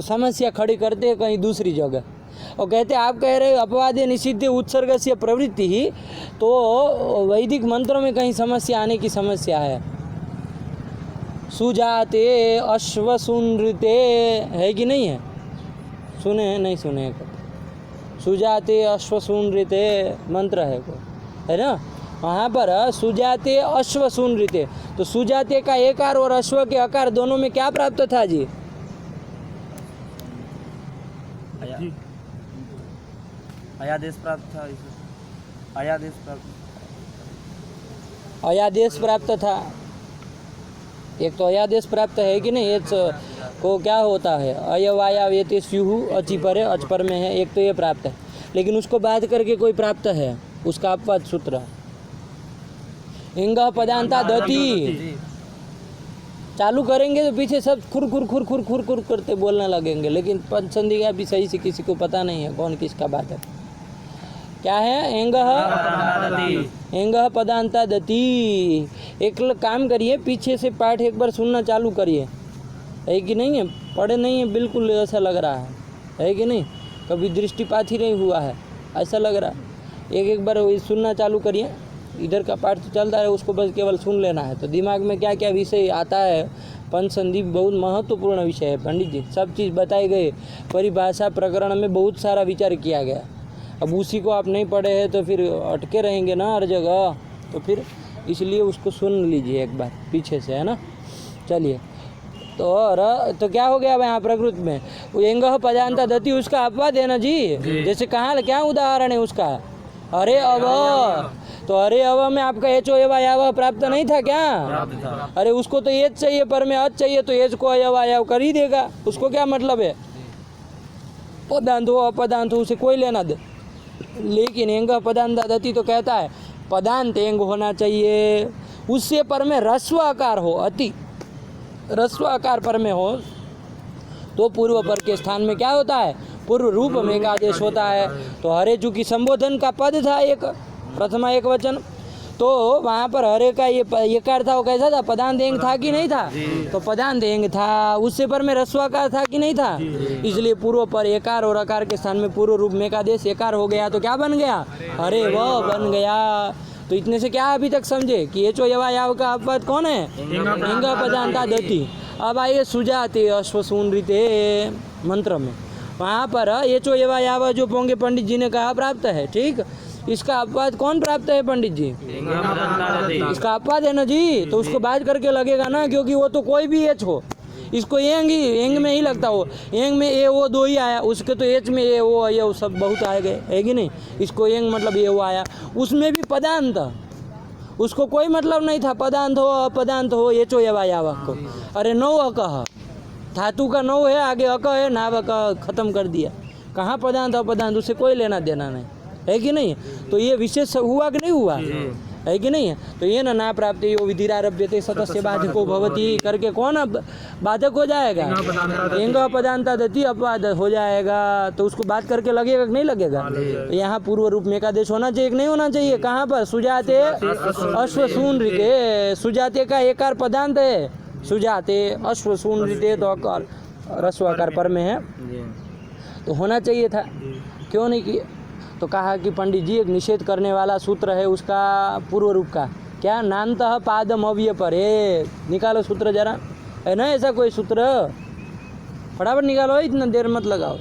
समस्या खड़ी करते हैं कहीं दूसरी जगह और कहते हैं आप कह रहे हो अपवादे निषिद्धे उत्सर्गस्य प्रवृत्ति ही, तो वैदिक मंत्रों में कहीं समस्या आने की समस्या है। सुजाते अश्वसुनृते, है कि नहीं है, सुने हैं नहीं सुने हैं, सुजाते अश्वसुनृते मंत्र है को, है ना, वहाँ पर सुजाते अश्वसुनृते, तो सुजाते का एकार और अश्व के अकार दोनों में क्या प्राप्त था जी, अयादेश प्राप्त था, अयादेश प्राप्त, अयादेश प्राप्त था। एक तो अयादेश प्राप्त है कि नहीं, एच को क्या होता है अयवाया वेते स्युहु अचि पर है, अच पर में है, एक तो ये प्राप्त है। लेकिन उसको बात करके कोई प्राप्त है, उसका अपवाद सूत्र इंग पदांता दति, चालू करेंगे तो पीछे सब खुर खुर खुर खुर खुर खुर करते बोलने लगेंगे, लेकिन पंचसंधि का भी सही से किसी को पता नहीं है कौन किसका बात है। क्या है, एंग पदांता दति। एक काम करिए, पीछे से पाठ एक बार सुनना चालू करिए, है कि नहीं है, पढ़े नहीं है बिल्कुल ऐसा लग रहा है कि नहीं, कभी दृष्टिपात ही नहीं हुआ है ऐसा लग रहा है। एक बार सुनना चालू करिए, इधर का पाठ तो चलता है उसको बस केवल सुन लेना है, तो दिमाग में क्या क्या विषय आता है। पंचसंधि बहुत महत्वपूर्ण विषय है पंडित जी, सब चीज़ बताए गए, परिभाषा प्रकरण में बहुत सारा विचार किया गया। अब उसी को आप नहीं पढ़े हैं तो फिर अटके रहेंगे ना हर जगह, तो फिर इसलिए उसको सुन लीजिए एक बार पीछे से, है ना। चलिए, तो क्या हो गया यहाँ प्रकृति में, वो एंग पदांता दति उसका अपवाद है ना जी। जैसे कहाँ क्या उदाहरण है उसका, अरे अव, तो अरे अव में आपका एचो एवायाव प्राप्त नहीं था क्या, अरे उसको तो एच चाहिए पर में अच चाहिए, तो एच को अयवायाव कर ही देगा, उसको क्या मतलब है, पदांत हो अपदांत हो उसे कोई लेना दे। लेकिन एंग पदांता दति तो कहता है पदांत एंग होना चाहिए, उससे पर में ह्रस्व आकार हो, अति ह्रस्व आकार पर में हो तो पूर्व पर के स्थान में क्या होता है, पूर्व रूप में एक आदेश होता है। तो हरे चूंकि संबोधन का पद था एक प्रथमा एक वचन, तो वहाँ पर हरे का ये एकार था, वो कैसा था, पदांत एंग था कि नहीं था, तो पदांत एंग था, उससे पर में ह्रस्वाकार था कि नहीं था, इसलिए पूर्व पर एकार और अकार के स्थान में पूर्व रूप में एक आदेश एकार हो गया, तो क्या बन गया, हरे वह बन गया। तो इतने से क्या अभी तक समझे कि एचो यवायाव का अपवाद कौन है, एंग पदांता दति। अब आइए सुजाते अश्वसूनृते मंत्र में, वहाँ पर एचो यवायाव जो पोंगे पंडित जी ने कहा प्राप्त है, ठीक, इसका अपवाद कौन प्राप्त है पंडित जी, इसका अपवाद है ना जी, तो उसको बात करके लगेगा ना, क्योंकि वो तो कोई भी एच हो, इसको एंग में ही लगता हो, एंग में ए वो दो ही आया, उसके तो एच में ए वो ये सब बहुत आ गए, है कि नहीं, इसको एंग मतलब ए वो आया, उसमें भी पदांत, उसको कोई मतलब नहीं था, पदांत हो अपदांत हो एचो यवायाव को, अरे नौ अकह, धातु का नौ है, आगे अक है, नाव अक खत्म कर दिया, कहाँ पदांत अपदांत, उससे कोई लेना देना नहीं, है कि नहीं। तो ये विशेष हुआ कि नहीं हुआ, है कि नहीं है। तो ये ना प्राप्त यो विधिरारभ्यते सतस्य बाधको भवति करके कौन अब बाधक हो जाएगा, एंग पदांता दति अपवाद हो जाएगा, तो उसको बात करके लगेगा कि नहीं लगेगा। तो यहाँ पूर्व रूप में एकादेश होना चाहिए कि नहीं होना चाहिए, कहाँ पर, सुजाते अश्वसूनृते, सुजाते का एकार पदांत है, सुजाते अश्वसूनृते, तो अकार ह्रस्वाकार पर में है, तो होना चाहिए था, क्यों नहीं किया। तो कहा कि पंडित जी एक निषेध करने वाला सूत्र है उसका पूर्व रूप का, क्या, नान्तः पादम अव्य पर है, निकालो सूत्र जरा, है ना ऐसा कोई सूत्र, फटाफट निकालो, इतना देर मत लगाओ,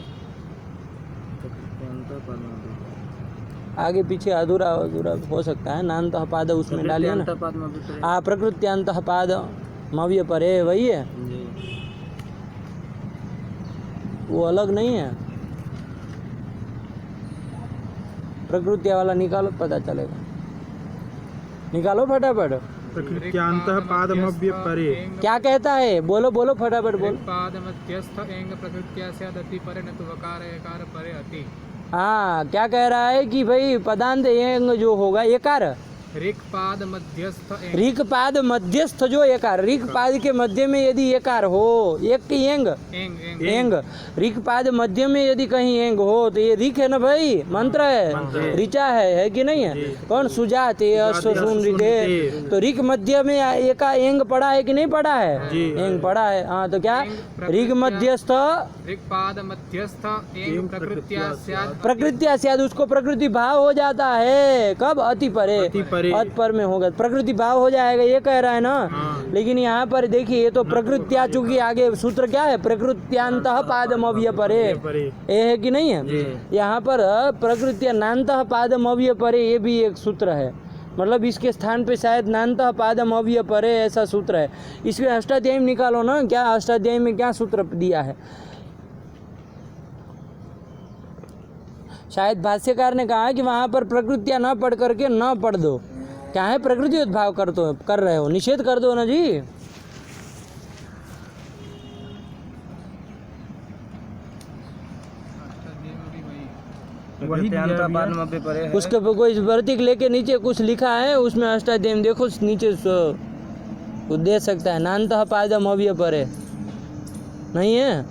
आगे पीछे अधूरा अधूरा हो सकता है, नान्तः पाद उसमें डालिए ना, प्रकृत्यांतः पाद मव्य पर है, वही है, वो अलग नहीं है। प्रकृतिया वाला निकालो, पता चलेगा। निकालो फटाफट। प्रकृत्यांतः पादमव्य परे। क्या कहता है, बोलो बोलो फटाफट बोलो। पाद मध्यस्थ एंग प्रकृत्या स्याद् अति परे न तु वकार एकार परे अति। हाँ, क्या कह रहा है कि भाई पदांत एंग जो होगा एकार, ऋक् पाद मध्यस्थ एंग। ऋक पाद मध्यस्थ जो एकार, ऋक पाद के मध्य में यदि एकार हो, एक की एंग एंग एंग एंग, ऋक पाद मध्य में यदि कहीं एंग हो तो ये ऋक है ना भाई, मंत्र है, ऋचा है कि नहीं है। कौन, सुजात सुन ऋके, तो ऋक मध्य में एक एंग पड़ा है कि नहीं पड़ा है, एंग पड़ा है। हाँ, तो क्या ऋक मध्यस्थ ऋक् पाद मध्यस्थ एंग प्रकृत्या स्याद्। प्रकृतिया स्याद्, उसको प्रकृति भाव हो जाता है। कब, अति परे, अति पर में होगा प्रकृति भाव हो जाएगा, ये कह रहा है ना। लेकिन यहाँ पर देखिए, ये तो प्रकृत्या, चूंकि आगे सूत्र क्या है, प्रकृत्यांतः पादमव्य परे, ये है कि नहीं है। यहाँ पर प्रकृत्या नान्तः पादमव्य परे, ये भी एक सूत्र है। मतलब इसके स्थान पे शायद नान्तः पादमव्य परे ऐसा सूत्र है। इसके अष्टाध्यायी में निकालो ना, क्या अष्टाध्यायी में क्या सूत्र दिया है। शायद भाष्यकार ने कहा है कि वहाँ पर प्रकृतियाँ न पढ़ करके न पढ़ दो। क्या है, प्रकृति उद्भाव कर रहे हो, निषेध कर दो ना जी। प्रकृत्यांतः पादमव्य परे है। उसके पर कोई प्रतीक लेके नीचे कुछ लिखा है, उसमें अष्टाध्यायी में देखो नीचे वो दे सकता है, नान्तः पादमव्य परे नहीं है,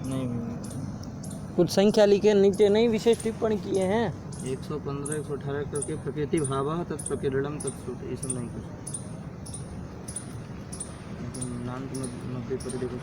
नहीं, कुछ संख्या लिखे नीचे नहीं, विशेष टिप्पणी किए हैं। 115 118 करके प्रकृति भाव तत्प्रकीर्णम तत्सुत, ये सब नहीं कुछ।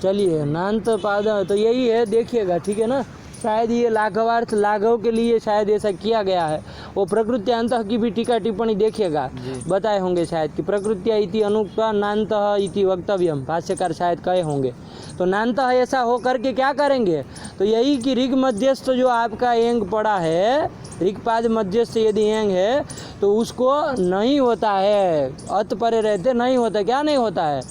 चलिए, नान्त पाद तो यही है, देखिएगा, ठीक है ना। शायद ये लाघवार्थ, लाघव के लिए शायद ऐसा किया गया है। वो प्रकृत्यांतः की भी टीका टिप्पणी देखिएगा, बताए होंगे शायद कि प्रकृत्या इति अनुक्ता नान्तः इति वक्तव्यम, भाष्यकार शायद कहे होंगे। तो नान्तः ऐसा हो करके क्या करेंगे, तो यही कि ऋग मध्यस्थ जो आपका एंग पड़ा है, ऋक्पाद मध्यस्थ यदि एंग है तो उसको नहीं होता है, अत परे रहते नहीं होता। क्या नहीं होता है,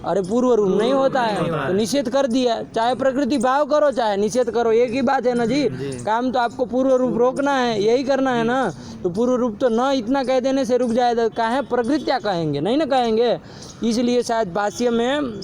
अरे पूर्व रूप नहीं होता है, तो निषेध कर दिया। चाहे प्रकृति भाव करो चाहे निषेध करो, एक ही बात है ना जी। काम तो आपको पूर्व रूप रोकना है, यही करना है ना। तो पूर्व रूप तो न इतना कह देने से रुक जाएगा, काहे प्रकृतिया कहेंगे, नहीं ना कहेंगे। इसलिए शायद भाष्य में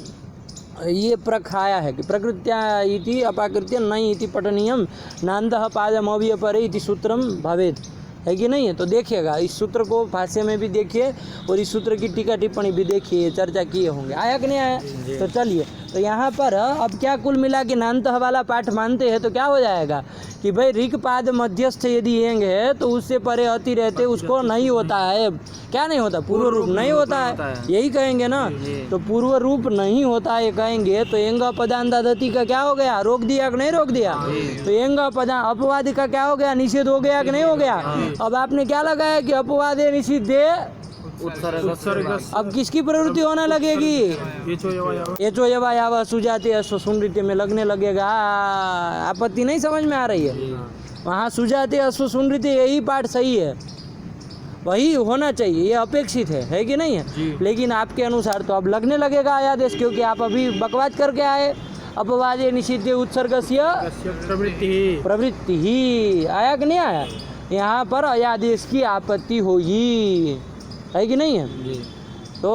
ये प्रखाया है कि प्रकृत्या इति अपाकृत्य नहीं इति पठनीयम नान्तः पादमव्य परे इति सूत्रम भवेत्, है कि नहीं है। तो देखिएगा, इस सूत्र को भाष्य में भी देखिए और इस सूत्र की टीका टिप्पणी भी देखिए, चर्चा किए होंगे। आया कि नहीं आया। तो चलिए, तो यहाँ पर अब क्या कुल मिला के नान्तः वाला पाठ मानते हैं तो क्या हो जाएगा कि भाई ऋक्पाद मध्यस्थ यदि एंग है तो उससे परे अति रहते उसको नहीं होता है। क्या नहीं होता, पूर्व रूप नहीं होता है, यही कहेंगे ना। तो पूर्व रूप नहीं होता है कहेंगे तो एंग पदांतादति का क्या हो गया, रोक दिया कि नहीं रोक दिया। तो एंग पदा अपवाद का क्या हो गया, निषेध हो गया कि नहीं हो गया। अब आपने क्या लगाया कि अपवादे निषिद्धे अब किसकी प्रवृत्ति होने लगेगी, एचो यवा यावा सुजाते अश्व सुनृत्य में लगने लगेगा। आपत्ति नहीं समझ में आ रही है। वहाँ सुजाते अश्व सुनृत्य यही पाठ सही है, वही होना चाहिए, ये अपेक्षित है कि नहीं है। लेकिन आपके अनुसार तो अब लगने लगेगा आयादेश, क्योंकि आप अभी बकवाद करके आए। अपवादे निषिद्धे उत्सर्गस्य प्रवृत्ति ही, आया कि नहीं आया। यहाँ पर अयादेश की आपत्ति होगी, है कि नहीं है। तो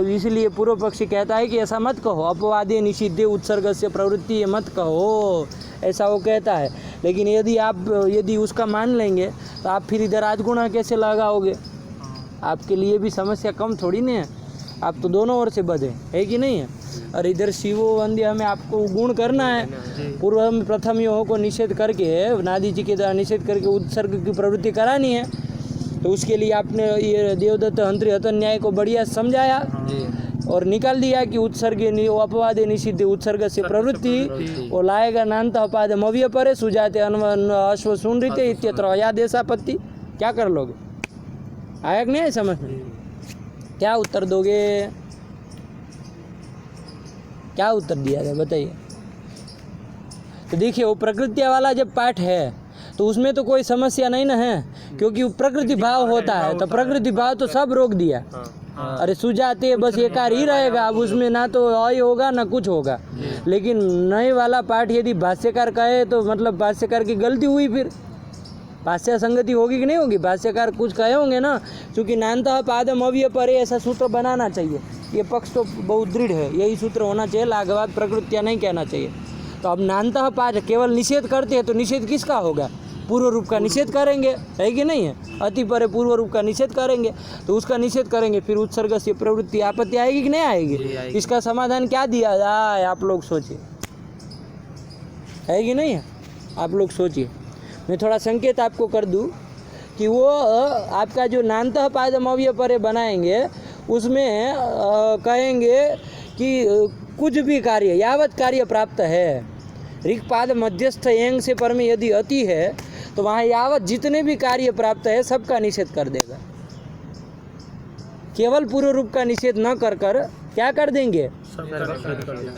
इसलिए पूर्व पक्षी कहता है कि ऐसा मत कहो, अपवादे निषिद्धे उत्सर्गस्य प्रवृत्ति, ये मत कहो, ऐसा वो कहता है। लेकिन यदि उसका मान लेंगे तो आप फिर इधर राजगुण कैसे लगाओगे। आपके लिए भी समस्या कम थोड़ी नहीं है, आप तो दोनों ओर से बधे, है कि नहीं है। और इधर शिवो वंद्य हमें आपको गुण करना है। पूर्व में प्रथम योह को निषेध करके, नादी जी के द्वारा निषेध करके उत्सर्ग की प्रवृत्ति करानी है। तो उसके लिए आपने ये देवदत्त हंत्री हतन न्याय को बढ़िया समझाया और निकाल दिया कि उत्सर्ग अपवादे निषिद्धे उत्सर्ग से प्रवृत्ति वो लाएगा नान्तः पादमव्य परे सुजाते अश्व सुनृत्य इत्यत्र अयादेशापत्ति। क्या कर लोगे, आया कि नहीं समझ में, क्या उत्तर दोगे, क्या उत्तर दिया जाए बताइए। तो देखिए, वो प्रकृतिया वाला जब पाठ है तो उसमें तो कोई समस्या नहीं ना है, क्योंकि वो प्रकृति भाव होता है, तो प्रकृति भाव तो सब रोक दिया। अरे सुजाते बस एकार ही रहेगा, अब उसमें ना तो अय होगा ना कुछ होगा। लेकिन नए वाला पाठ यदि भाष्यकार कहे तो मतलब भाष्यकार की गलती हुई, फिर भाष्य संगति होगी कि नहीं होगी? भाष्यकार कुछ कहे होंगे ना, क्योंकि नान्तः पादम अव्यय परे ऐसा सूत्र बनाना चाहिए। ये पक्ष तो बहुत दृढ़ है, यही सूत्र होना चाहिए, लाघवाद प्रकृत्या नहीं कहना चाहिए। तो अब नान्तः पाद केवल निषेध करते हैं तो निषेध किसका होगा? पूर्व रूप का निषेध करेंगे, है कि नहीं है? अति परे पूर्व रूप का निषेध करेंगे, तो उसका निषेध करेंगे, फिर उत्सर्ग से प्रवृत्ति आपत्ति आएगी कि नहीं आएगी? इसका समाधान क्या दिया जाए आप लोग सोचिए, है कि नहीं है? आप लोग सोचिए। मैं थोड़ा संकेत आपको कर दूं कि वो आपका जो नान्तः पादम अव्यय परे बनाएंगे उसमें कहेंगे कि कुछ भी कार्य यावत कार्य प्राप्त है, ऋक्पाद मध्यस्थ एंग से पर में यदि अति है तो वहाँ यावत जितने भी कार्य प्राप्त है सबका निषेध कर देगा। केवल पूर्व रूप का निषेध न कर कर क्या कर देंगे?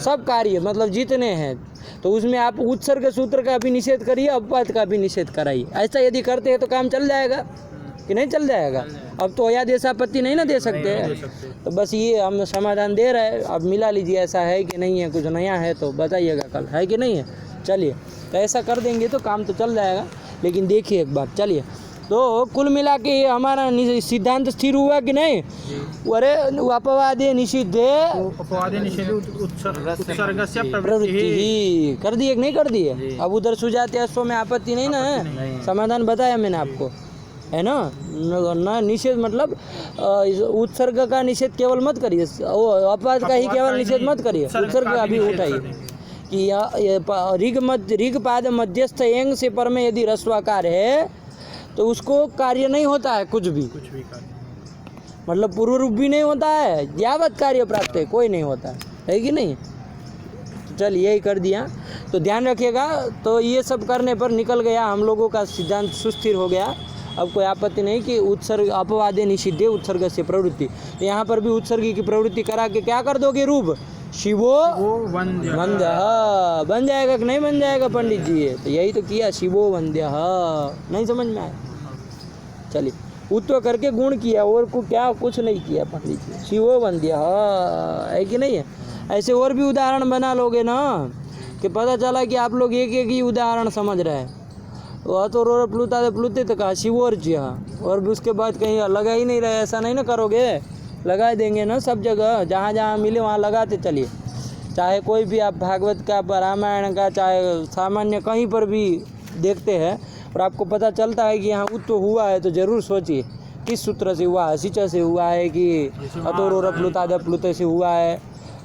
सब कार्य मतलब जितने हैं। तो उसमें आप उत्सर्ग सूत्र का भी निषेध करिए, अपवाद का भी निषेध कराइए। ऐसा यदि करते हैं तो काम चल जाएगा कि नहीं चल जाएगा? अब तो अयादेशापत्ति नहीं ना दे सकते हैं, तो बस ये हम समाधान दे रहे हैं। अब मिला लीजिए, ऐसा है कि नहीं है, कुछ नया है तो बताइएगा कल, है कि नहीं है? चलिए, तो ऐसा कर देंगे तो काम तो चल जाएगा। लेकिन देखिए एक बात, चलिए, तो कुल मिला के ये हमारा सिद्धांत स्थिर हुआ कि नहीं? अरे अपवादे निषिद्धे अपवादे निषेधे उत्सर्गस्य प्रवृत्ति ही कर दिए कि नहीं कर दिए? अब उधर सुजाते अश्व में आपत्ति नहीं ना है, समाधान बताया मैंने आपको, है ना? न निषेध मतलब उत्सर्ग का निषेध केवल मत करिए, अपवाद का ही केवल निषेध मत करिए, उत्सर्ग का भी उठाइए कि ऋग्पाद मध्यस्थ एंग से पर में यदि रस्वाकार है तो उसको कार्य नहीं होता है, कुछ भी मतलब पूर्व रूप भी नहीं होता है, यावत कार्य प्राप्त है कोई नहीं होता है कि नहीं? तो चल यही कर दिया, तो ध्यान रखिएगा। तो ये सब करने पर निकल गया हम लोगों का सिद्धांत सुस्थिर हो गया। अब कोई आपत्ति नहीं कि उत्सर्ग अपवादे निषिद्धे उत्सर्ग से प्रवृत्ति, तो यहाँ पर भी उत्सर्ग की प्रवृत्ति करा के क्या कर दोगे? रूप शिवो वंद्य बन जाएगा कि नहीं बन जाएगा पंडित जी? तो यही तो किया, शिवो वंद्य। नहीं समझ में आया? चलिए, उत्व करके गुण किया और को क्या कुछ नहीं किया पंडित जी, शिवो वंद्य है कि नहीं है? ऐसे और भी उदाहरण बना लोगे ना कि पता चला कि आप लोग एक एक ही उदाहरण समझ रहे हैं। तो प्लुता प्लुते तो कहा शिवोर्ज्य, और भी उसके बाद कहीं लगा ही नहीं रहे, ऐसा नहीं ना करोगे? लगा देंगे ना सब जगह, जहाँ जहाँ मिले वहाँ लगाते चलिए। चाहे कोई भी आप भागवत का, रामायण का, चाहे सामान्य कहीं पर भी देखते हैं और आपको पता चलता है कि यहाँ उत्व हुआ है, तो ज़रूर सोचिए किस सूत्र से हुआ है, सिच से हुआ है कि अतोर प्लुताद प्लुते से हुआ है,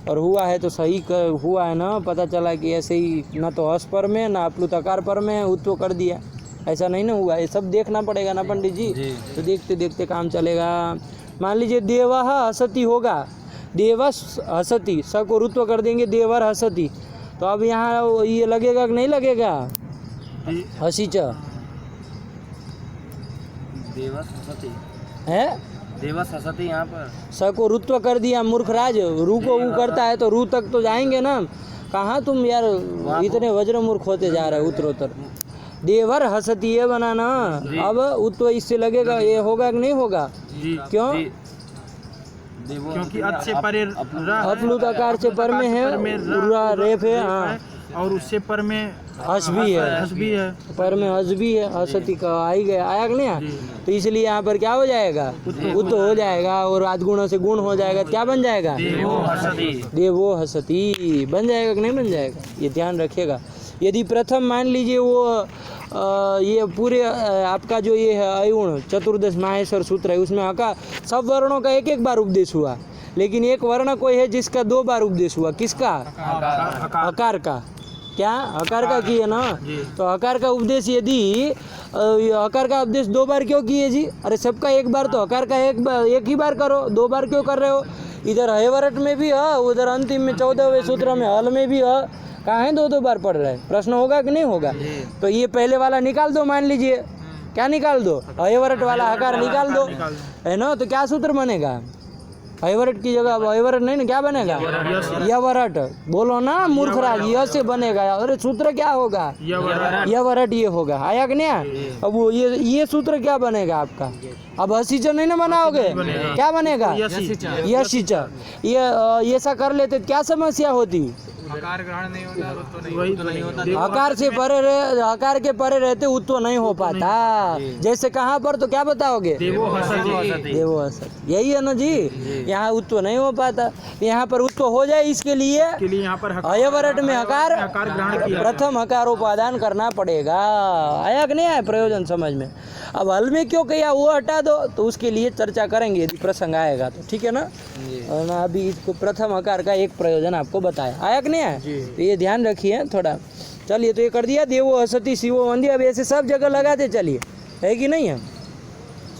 और हुआ है तो सही हुआ है ना? पता चला कि ऐसे ही न तो हस पर में ना प्लुतकार पर में उत्व कर दिया, ऐसा नहीं ना हुआ। ये सब देखना पड़ेगा ना पंडित जी, तो देखते देखते काम चलेगा। मान लीजिए देवः हसति होगा, देवस हसति, स को रुत्व कर देंगे देवर हसति, तो अब यहाँ ये लगेगा कि नहीं लगेगा? हसीच देवस हसति है, देवस हसति, यहाँ पर स को रुत्व कर दिया मूर्खराज, रू को ऊ करता है तो रू तक तो जाएंगे ना। कहाँ तुम यार इतने वज्र मूर्ख होते जा रहे हो उत्तरोत्तर। देवर हसती ये बनाना, अब उत्व इससे लगेगा, ये होगा कि नहीं होगा? क्यों? क्योंकि अत से परे अपलुत आकार से पर में है, पूरा रेफ है, हाँ, और उससे पर में हस भी है, पर में हस भी है, हसती का आ ही गया, आया कि नहीं आया? तो इसलिए यहाँ पर क्या हो जाएगा? उत्व हो जाएगा, और आदगुणों से गुण हो जाएगा, क्या बन जाएगा? देवो हसती बन जाएगा कि नहीं बन जाएगा? ये ध्यान रखिएगा। यदि प्रथम मान लीजिए वो ये पूरे आपका जो ये है अयुण चतुर्दश माहेश्वर सूत्र है, उसमें हका सब वर्णों का एक एक बार उपदेश हुआ, लेकिन एक वर्ण कोई है जिसका 2 बार उपदेश हुआ। किसका? हकार का। क्या? हकार का किए ना? तो हकार का उपदेश यदि हकार का उपदेश 2 बार क्यों किए जी? अरे सबका एक बार, तो हकार का एक ही बार करो, 2 बार क्यों कर रहे हो? इधर हैवरट में भी है, उधर अंतिम में 14वें सूत्र में हल में भी है, कहाँ है 2 बार पढ़ रहे हैं? प्रश्न होगा कि नहीं होगा? तो ये पहले वाला निकाल दो, मान लीजिए क्या निकाल दो? हैवरट वाला हकार निकाल दो, है ना? तो क्या सूत्र बनेगा? अयवरट की जगह अब अयवरट नहीं ना, क्या बनेगा? यवरट। बोलो ना मूर्खराज, य से बनेगा। अरे सूत्र क्या होगा? यवरट ये होगा। आया कि नहीं आया? अब वो ये सूत्र क्या बनेगा आपका? अब हसीच नहीं ना बनाओगे, क्या बनेगा? यशिच। ये ऐसा कर लेते तो क्या समस्या होती? आकार ग्रहण नहीं होता, उत्व नहीं होता। आकार से परे आकार के परे रहते उत्व नहीं हो पाता। जैसे कहाँ पर तो क्या बताओगे? देवो हसति। यही है ना जी, यहाँ उत्व नहीं हो पाता, यहाँ पर उत्व हो जाए इसके लिए यहाँ पर अयवरट में हकार ग्रहण किया। प्रथम हकारोपादान करना पड़ेगा। आया कि नहीं आया प्रयोजन समझ में? अब हल में क्यों किया वो हटा दो, तो उसके लिए चर्चा करेंगे यदि प्रसंग आएगा तो, ठीक है ना? और ना अभी इसको प्रथम हकार का एक प्रयोजन आपको बताया। आया कि नहीं आया? तो ये ध्यान रखिए थोड़ा। चलिए, तो ये कर दिया देवो हसति शिवो वंदी। अब ऐसे सब जगह लगाते चलिए, है कि नहीं है?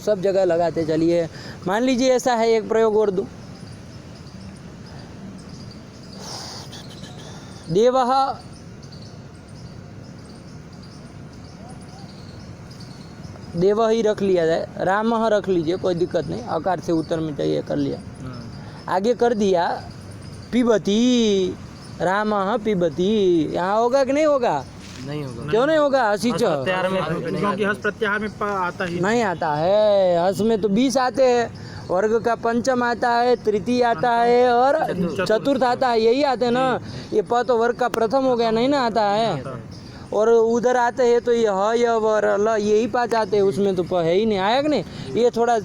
सब जगह लगाते चलिए। मान लीजिए ऐसा है, एक प्रयोग और दूं। देवः देव ही रख लिया जाए, रामः रख लीजिए, कोई दिक्कत नहीं, आकार से उत्तर में चाहिए कर लिया। आगे कर दिया पिबती, रामः पिबती। यहाँ होगा कि नहीं होगा? नहीं होगा। क्यों नहीं होगा? हसीच क्योंकि हस प्रत्याहार में आता ही नहीं आता है। हस में तो 20 आते हैं, वर्ग का पंचम आता है, तृतीय आता है और चतुर्थ आता है, यही आते हैं ना। ये प तो वर्ग का प्रथम हो गया, नहीं ना आता है। और उधर आते हैं तो ये ह य वर ल यही 5 आते हैं, उसमें तो प है ही नहीं। आया कि नहीं? ये थोड़ा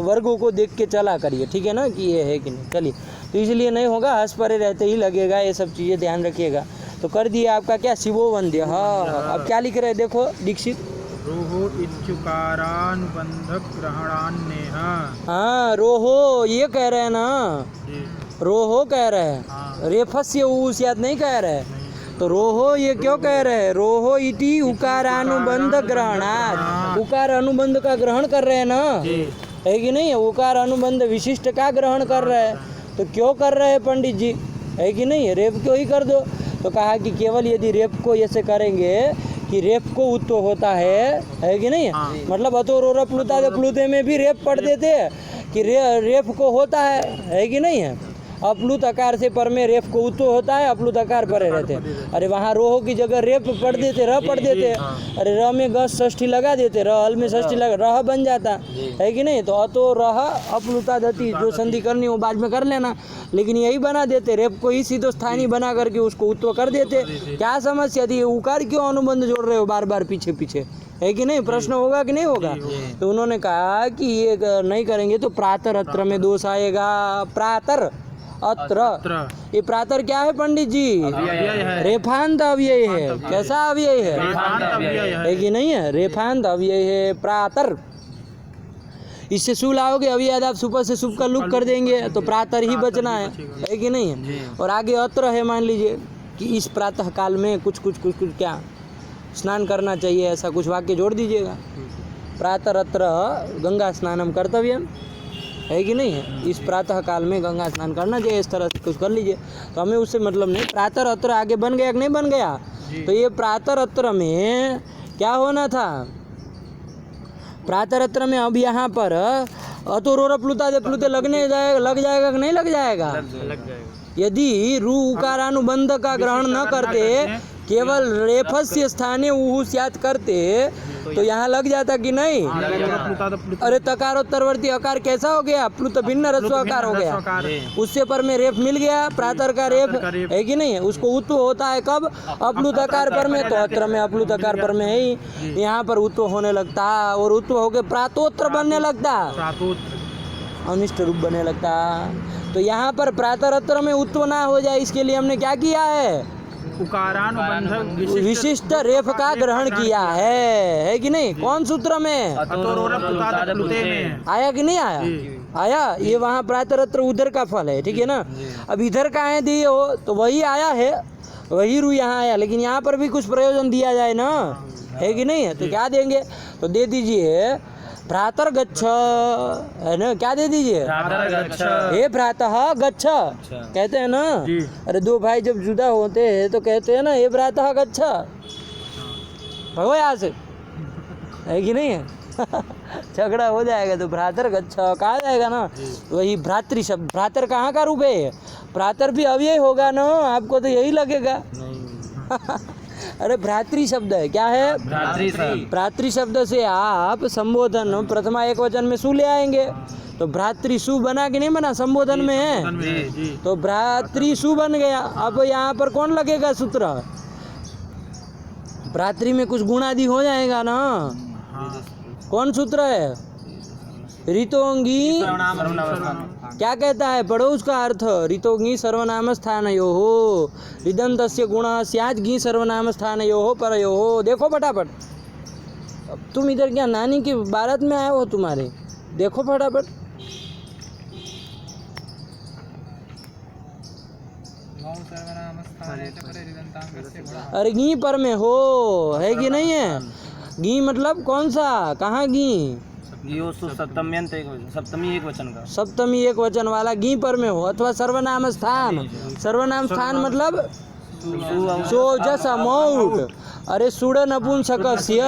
वर्गों को देख के चला करिए, ठीक है ना, कि ये है कि नहीं। चलिए, तो इसलिए नहीं होगा, हंस परे रहते ही लगेगा, ये सब चीज़ें ध्यान रखिएगा। तो कर दिया आपका क्या? शिवो वंद्य। हाँ, अब क्या लिख रहे हैं देखो दीक्षित। रोहो इत्युकारानुबंधक ग्रहणान्यः। हाँ, रोहो ये कह रहे हैं ना, रोहो कह रहे हैं, रेफस्य याद नहीं कह रहे। तो रोहो ये क्यों कह रहे हैं? रोहो इति उकारानुबंध ग्रहणात्, उकार अनुबंध का ग्रहण कर रहे हैं ना, है कि नहीं? उकार अनुबंध विशिष्ट का ग्रहण कर रहे हैं। तो क्यों कर रहे हैं पंडित जी, है कि नहीं? रेप क्यों ही कर दो। तो कहा कि केवल यदि रेप को ऐसे करेंगे कि रेप को उत्तो होता है कि नहीं? मतलब अतो रोरा प्लुता प्लुते में भी रेप पढ़ देते हैं कि रेप को होता है कि नहीं है? अपलुत आकार से पर में रेप को उत्तो होता है, अपलुत आकार परे रहते हैं। अरे वहाँ रोह की जगह रेप पढ़ देते, र पढ़ देते। अरे र में ग षष्ठी लगा देते, र हल में षष्ठी लगा, रह बन जाता है कि नहीं? तो अतो रह अपलुता दति, जो संधि करनी हो बाद में कर लेना, लेकिन यही बना देते, रेप को ही सीधो स्थानीय बना करके उसको उत्तो कर देते। क्या समस्या थी? उकार क्यों अनुबंध जोड़ रहे हो बार बार पीछे पीछे, है कि नहीं? प्रश्न होगा कि नहीं होगा? तो उन्होंने कहा कि ये नहीं करेंगे तो प्रातर अत्र में दोष आएगा। प्रातर अत्र, ये प्रातर क्या है पंडित जी? रेफांत अव्यय है। कैसा अव्यय है कि नहीं है? रेफांत अव्यय है प्रातर। इससे सु लाओगे, अभी यदि आप सुपर से सुप का लुक कर देंगे तो प्रातर ही बचना है कि नहीं है? और आगे अत्र है, मान लीजिए कि इस प्रातः काल में कुछ क्या स्नान करना चाहिए, ऐसा कुछ वाक्य जोड़ दीजिएगा। प्रातर अत्र गंगा स्नानम कर्तव्यम, है कि नहीं है? इस प्रातः काल में गंगा स्नान करना चाहिए, इस तरह से कुछ कर लीजिए। तो हमें उससे मतलब नहीं। प्रातर अत्र आगे बन गया कि नहीं बन गया? तो ये प्रातर अत्र में क्या होना था? प्रातर अत्र में अब यहाँ पर अतोरोर प्लुता दे प्लुते लग जाएगा कि नहीं लग जाएगा? यदि रू उकारानुबंध का ग्रहण न करते, केवल रेफस्य स्थाने उहु स्यात् करते, तो यहाँ लग जाता कि नहीं? अरे तकारोत्तरवर्ती अकार कैसा हो गया? प्लुत भिन्न रस्व आकार हो गया, उससे पर में रेफ मिल गया, प्रातर का रेफ, है कि नहीं है? उसको उत्व होता है कब? अपलुत आकार पर में। तो अत्र में अपलुत आकार पर में है ही, यहाँ पर उत्व होने लगता, और उत्व होके प्रातोत्र बनने लगता, अनिष्ट रूप बनने लगता। तो यहाँ पर प्रातरत्र में उत्व ना हो जाए, इसके लिए हमने क्या किया है? उकारानुबंधक विशिष्ट रेफ का ग्रहण किया है कि नहीं? कौन सूत्र में? आया कि नहीं आया? आया। ये वहाँ प्रातरत्र उधर का फल है, ठीक है ना? अब इधर का है दिए हो तो वही आया है, वही रू यहाँ आया, लेकिन यहाँ पर भी कुछ प्रयोजन दिया जाए ना, है कि नहीं है? तो क्या देंगे? तो दे दीजिए भ्रातर गच्छ, है ना? क्या दे दीजिए? हे भ्रातः गच्छ, कहते हैं ना। अरे दो भाई जब जुदा होते हैं तो कहते हैं ना, हे भ्रातः गच्छ, भगो यहाँ से, है कि नहीं है? झगड़ा हो जाएगा तो भ्रातर गच्छ कहा जाएगा ना। वही भ्रातृ शब्द, भ्रातर कहाँ का रूप है? भ्रातर भी अव्यय होगा ना, आपको तो यही लगेगा। अरे भ्रातृ शब्द है, क्या है? भ्रातृ शब्द से आप संबोधन प्रथमा एक वचन में सु ले आएंगे, तो भ्रातृ सु बना कि नहीं बना? संबोधन में है तो भ्रातृ सु बन गया। अब यहाँ पर कौन लगेगा सूत्र? भ्रातृ में कुछ गुणादि हो जाएगा ना। कौन सूत्र है? ऋतोंगी क्या कहता है? पढ़ो उसका अर्थ। ऋतोंगी सर्वनाम स्थानयोः ऋदन्तस्य गुणः स्यात् गी सर्वनाम स्थानयोः परयोः। देखो फटाफट, अब तुम इधर क्या नानी की बारात में आए हो? तुम्हारे देखो फटाफट। अरे गी पर में हो है कि नहीं है? गी मतलब कौन सा? कहाँ गी? सप्तमी एक वचन का, सप्तमी एक वचन वाला गी पर में हो, अथवा सर्वनाम स्थान। सर्वनाम स्थान मतलब सो जस अमौट। अरे सुड़ नपुंसकस्य,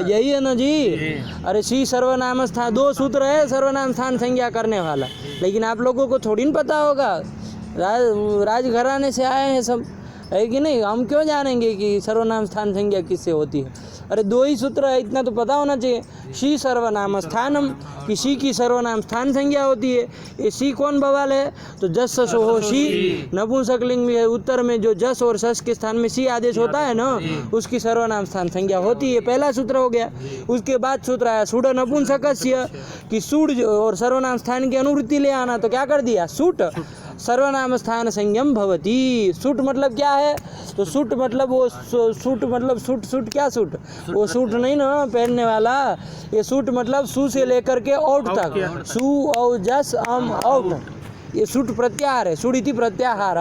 यही है ना जी। अरे सी सर्वनाम स्थान, दो सूत्र है सर्वनाम स्थान संज्ञा करने वाला, लेकिन आप लोगों को थोड़ी न पता होगा। राजघराने से आए हैं सब, है कि नहीं? हम क्यों जानेंगे कि सर्वनाम स्थान संज्ञा किससे होती है? अरे दो ही सूत्र है, इतना तो पता होना चाहिए। शी सर्वनाम स्थानम, कि शी की सर्वनाम स्थान संज्ञा होती है। ये शी कौन बवाल है? तो जस सस हो शी, नपुंसक लिंग में है, उत्तर में जो जस और सस के स्थान में शी आदेश होता है ना, उसकी सर्वनाम स्थान संज्ञा होती है। पहला सूत्र हो गया। उसके बाद सूत्र आया सुड़ नपुंसकस्य, कि सुड़ और सर्वनाम स्थान की अनुवृत्ति ले आना, तो क्या कर दिया? सुट सर्वनाम स्थान संयम भवती। सूट मतलब क्या है? तो सूट मतलब वो सूट मतलब सूट क्या सूट? वो सूट नहीं ना पहनने वाला। ये सूट मतलब सु से लेकर के औट तक, सु औ जस अम औट, ये सूट प्रत्याहार है। सुड़िति प्रत्याहार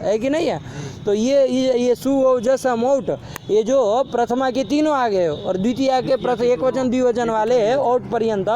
है कि नहीं है? तो ये सु औ जस अम औट, ये जो प्रथमा के तीनों आ गए और द्वितीय के एक वचन द्विवचन वाले औट पर्यंत,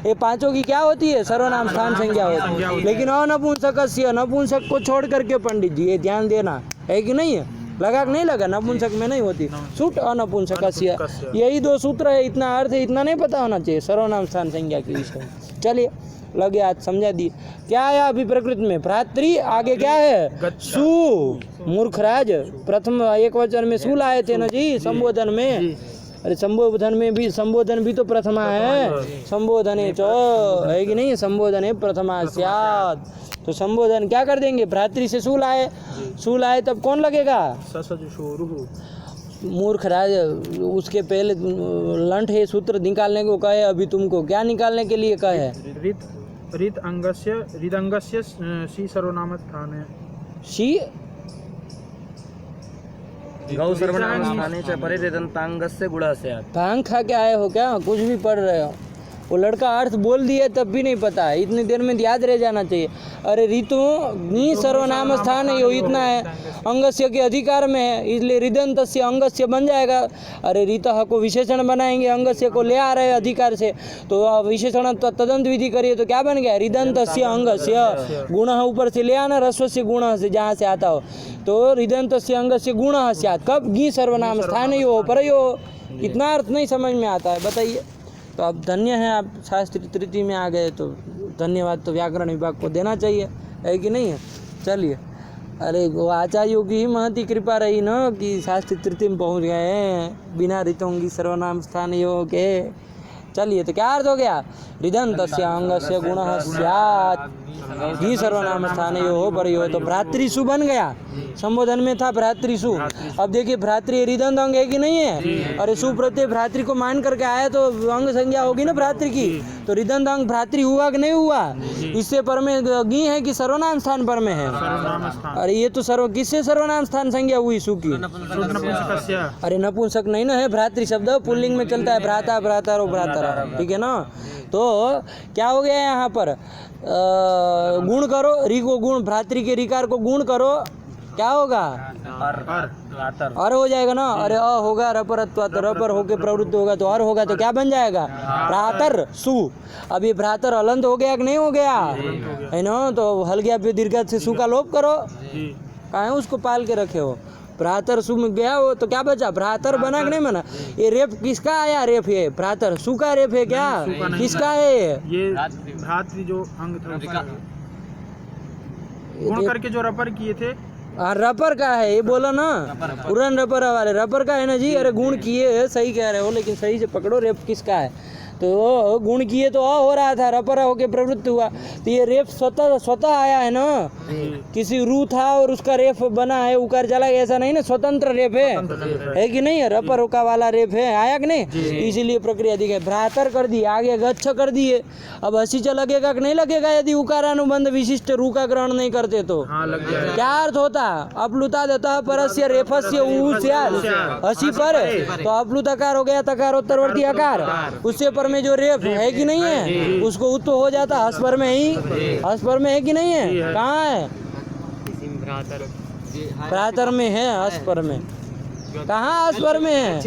ये पांचों की क्या होती है? सर्वनाम स्थान संज्ञा होती है। लेकिन अनपुंसकस्य, नपुंसक को छोड़ करके पंडित जी ये ध्यान देना, है कि नहीं है? लगा कि नहीं लगा? नपुंसक में नहीं होती। सुट अनपुंसकस्य, यही दो सूत्र है। इतना अर्थ है, इतना नहीं पता होना चाहिए सर्वनाम स्थान संज्ञा के विषय। चलिए लगे आज समझा दिए। क्या आया अभी प्रकृति में? भ्रातृ, आगे क्या है? सु। मूर्खराज, प्रथम एक वचन में सु लाए थे ना जी संबोधन में। अरे संबोधन भी तो प्रथमा है। संबोधने च, है कि नहीं? संबोधने प्रथमा स्यात्। तो संबोधन क्या कर देंगे? भ्रातृ से सु लाए तब कौन लगेगा? मूर्खराज, उसके पहले लंठ है सूत्र निकालने को कहे। अभी तुमको क्या निकालने के लिए कहे? हृदंगस्य सी सर्वनाम स्थान है। शी गौ सर्वनाम स्थाने च परे ऋदन्तांगस्य गुणः स्यात्। भांग खा के आए हो क्या? कुछ भी पढ़ रहे हो? वो लड़का अर्थ बोल दिए तब भी नहीं पता है। इतनी देर में याद रह जाना चाहिए। अरे ऋतु नी सर्वनाम स्थान है, यो इतना है, अंगस्य के अधिकार में है, इसलिए ऋदन्तस्य अंगस्य बन जाएगा। अरे ऋतः को विशेषण बनाएंगे, अंगस्य को ले आ रहे हैं अधिकार से, तो विशेषण तदंत विधि करिए तो क्या बन गया? ऋदन्तस्य अंगस्य। गुणः ऊपर से ले आना, रस्वस्य गुणः से जहाँ से आता हो, तो ऋदन्तस्य अंगस्य गुणः स्यात्। कब? गी सर्वनाम स्थानयो परयो। इतना अर्थ नहीं समझ में आता है, बताइए। तो अब धन्य हैं आप, शास्त्री तृतीय में आ गए, तो धन्यवाद तो व्याकरण विभाग को देना चाहिए, है कि नहीं है? चलिए, अरे वो आचार्यों की ही महती कृपा रही ना कि शास्त्री तृतीय में पहुंच गए हैं बिना ऋतोंगी सर्वनाम स्थानयोः के। चलिए, तो क्या अर्थ हो गया? ऋदन्तस्य अंगस्य गुणः स्यात् गी सर्वनाम स्थानयोः परयोः। तो भ्रातृसु बन गया। संबोधन में था भ्रातृसु। अब देखिए भ्रातृ ऋदंत अंग है कि नहीं है? अरे सु प्रत्यय भ्रातृ को मान करके आया तो अंग संज्ञा होगी ना भ्रातृ की। तो ऋदंत अंग भ्रातृ हुआ कि नहीं हुआ? इससे पर में गी है कि सर्वनाम स्थान पर में है? अरे ये तो किससे सर्वनाम स्थान संज्ञा हुई? सु की। अरे नपुंसक नहीं ना है, भ्रातृ शब्द पुल्लिंग में चलता है, भ्राता भ्रातारो भ्रातरा, ठीक है ना? तो क्या हो गया यहाँ पर? गुण करो, री को गुण, भ्रातृ के रिकार को गुण करो, क्या होगा? अर हो जाएगा ना। अरे अ होगा रपरत्वा, तो रपर होके प्रवृत्ति होगा तो अर होगा, तो क्या बन जाएगा? भ्रातर सु। अब ये भ्रातर अलंत हो गया कि नहीं हो गया? है ना? तो हल गया पे दीर्घ से सु का लोप करो। कहाँ है उसको पाल के रखे हो? भ्रातर सु में गया वो तो क्या बचा, भ्रातर बना कि नहीं बना। ये रेप किसका आया, रेप ये भ्रातर सु का रेप है क्या, किसका है ये भ्रातृ जो अंग था उसका। गुण करके जो रपर किए थे, हाँ रपर का है ये बोला ना, पुरान रपर वाले रपर का है ना जी। अरे गुण किए है, सही कह रहे हो, लेकिन सही से पकड़ो रेप किसका है। तो गुण किए तो हो रहा था, रपर होके प्रवृत्त हुआ, तो ये रेप स्वतः आया है ना। किसी रू था और उसका रेप बना है, उकार चला गया, ऐसा नहीं ना, स्वतंत्र रेप है कि नहीं है, रपर होका वाला रेप है, आया कि नहीं। इसीलिए प्रक्रिया दिखे, भ्रातर कर दिए, आगे गच्छ कर दिए। अब हसीच लगेगा कि नहीं लगेगा यदि उकारानुबंध विशिष्ट रू का ग्रहण नहीं करते तो। हाँ लग गया। क्या अर्थ होता, अपलुता देता परस्य रेफस्य हसी पर, तो अपलुतकार हो गया तकारोत्तरवर्ती अकार, उससे पर में जो रेफ है कि नहीं है उसको उत्त हो जाता हस पर में ही, हस पर में है कि नहीं है, कहाँ है, भ्रातर में है, हस पर में, कहाँ हस पर में है,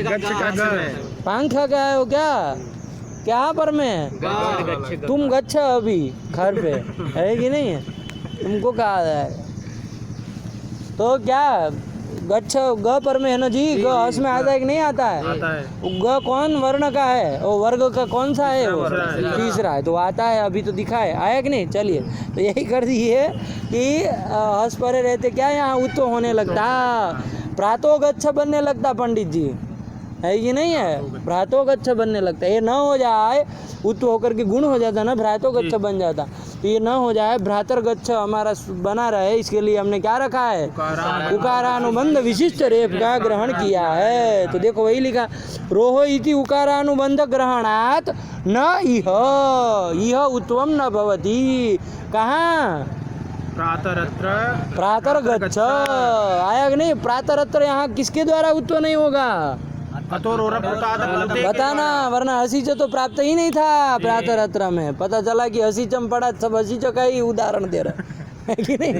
पंख का है वो क्या, क्या पर में है, तुम गच्छ अभी घर पे है कि नहीं है, तुमको कहा है तो क्या गच्छ ग पर में है ना जी, ग हस में आता है कि नहीं आता है, आता है। ग कौन वर्ण का है, वो वर्ग का कौन सा है, वो तीसरा है, तो आता है, अभी तो दिखा है, आया कि नहीं। चलिए तो यही कर दिए कि हस परे रहते क्या यहाँ उत्तो होने लगता, प्रातो गच्छ बनने लगता पंडित जी, है कि नहीं है, भ्रातो गच्छ बनने लगता है। ये न हो जाए उत्त होकर के गुण हो जाता ना, भ्रातो गच्छ बन जाता, तो ये न हो जाए, भ्रातर गच्छ हमारा बना रहे, इसके लिए हमने क्या रखा है, उकारानुबंध विशिष्ट रेप का ग्रहण किया है। तो देखो वही लिखा, रोहो इति उकारानुबंध ग्रहणात् न इह उत्तम न भवति, कहाँ प्रातर गच्छ आया कि नहीं, प्रातरत्र यहाँ किसके द्वारा उत्व नहीं होगा, बताना, वरना हसीच तो प्राप्त ही नहीं था प्रातरत्र में, पता चला कि हसीचम पड़ा, सब हसीच का ही उदाहरण दे रहा है कि नहीं,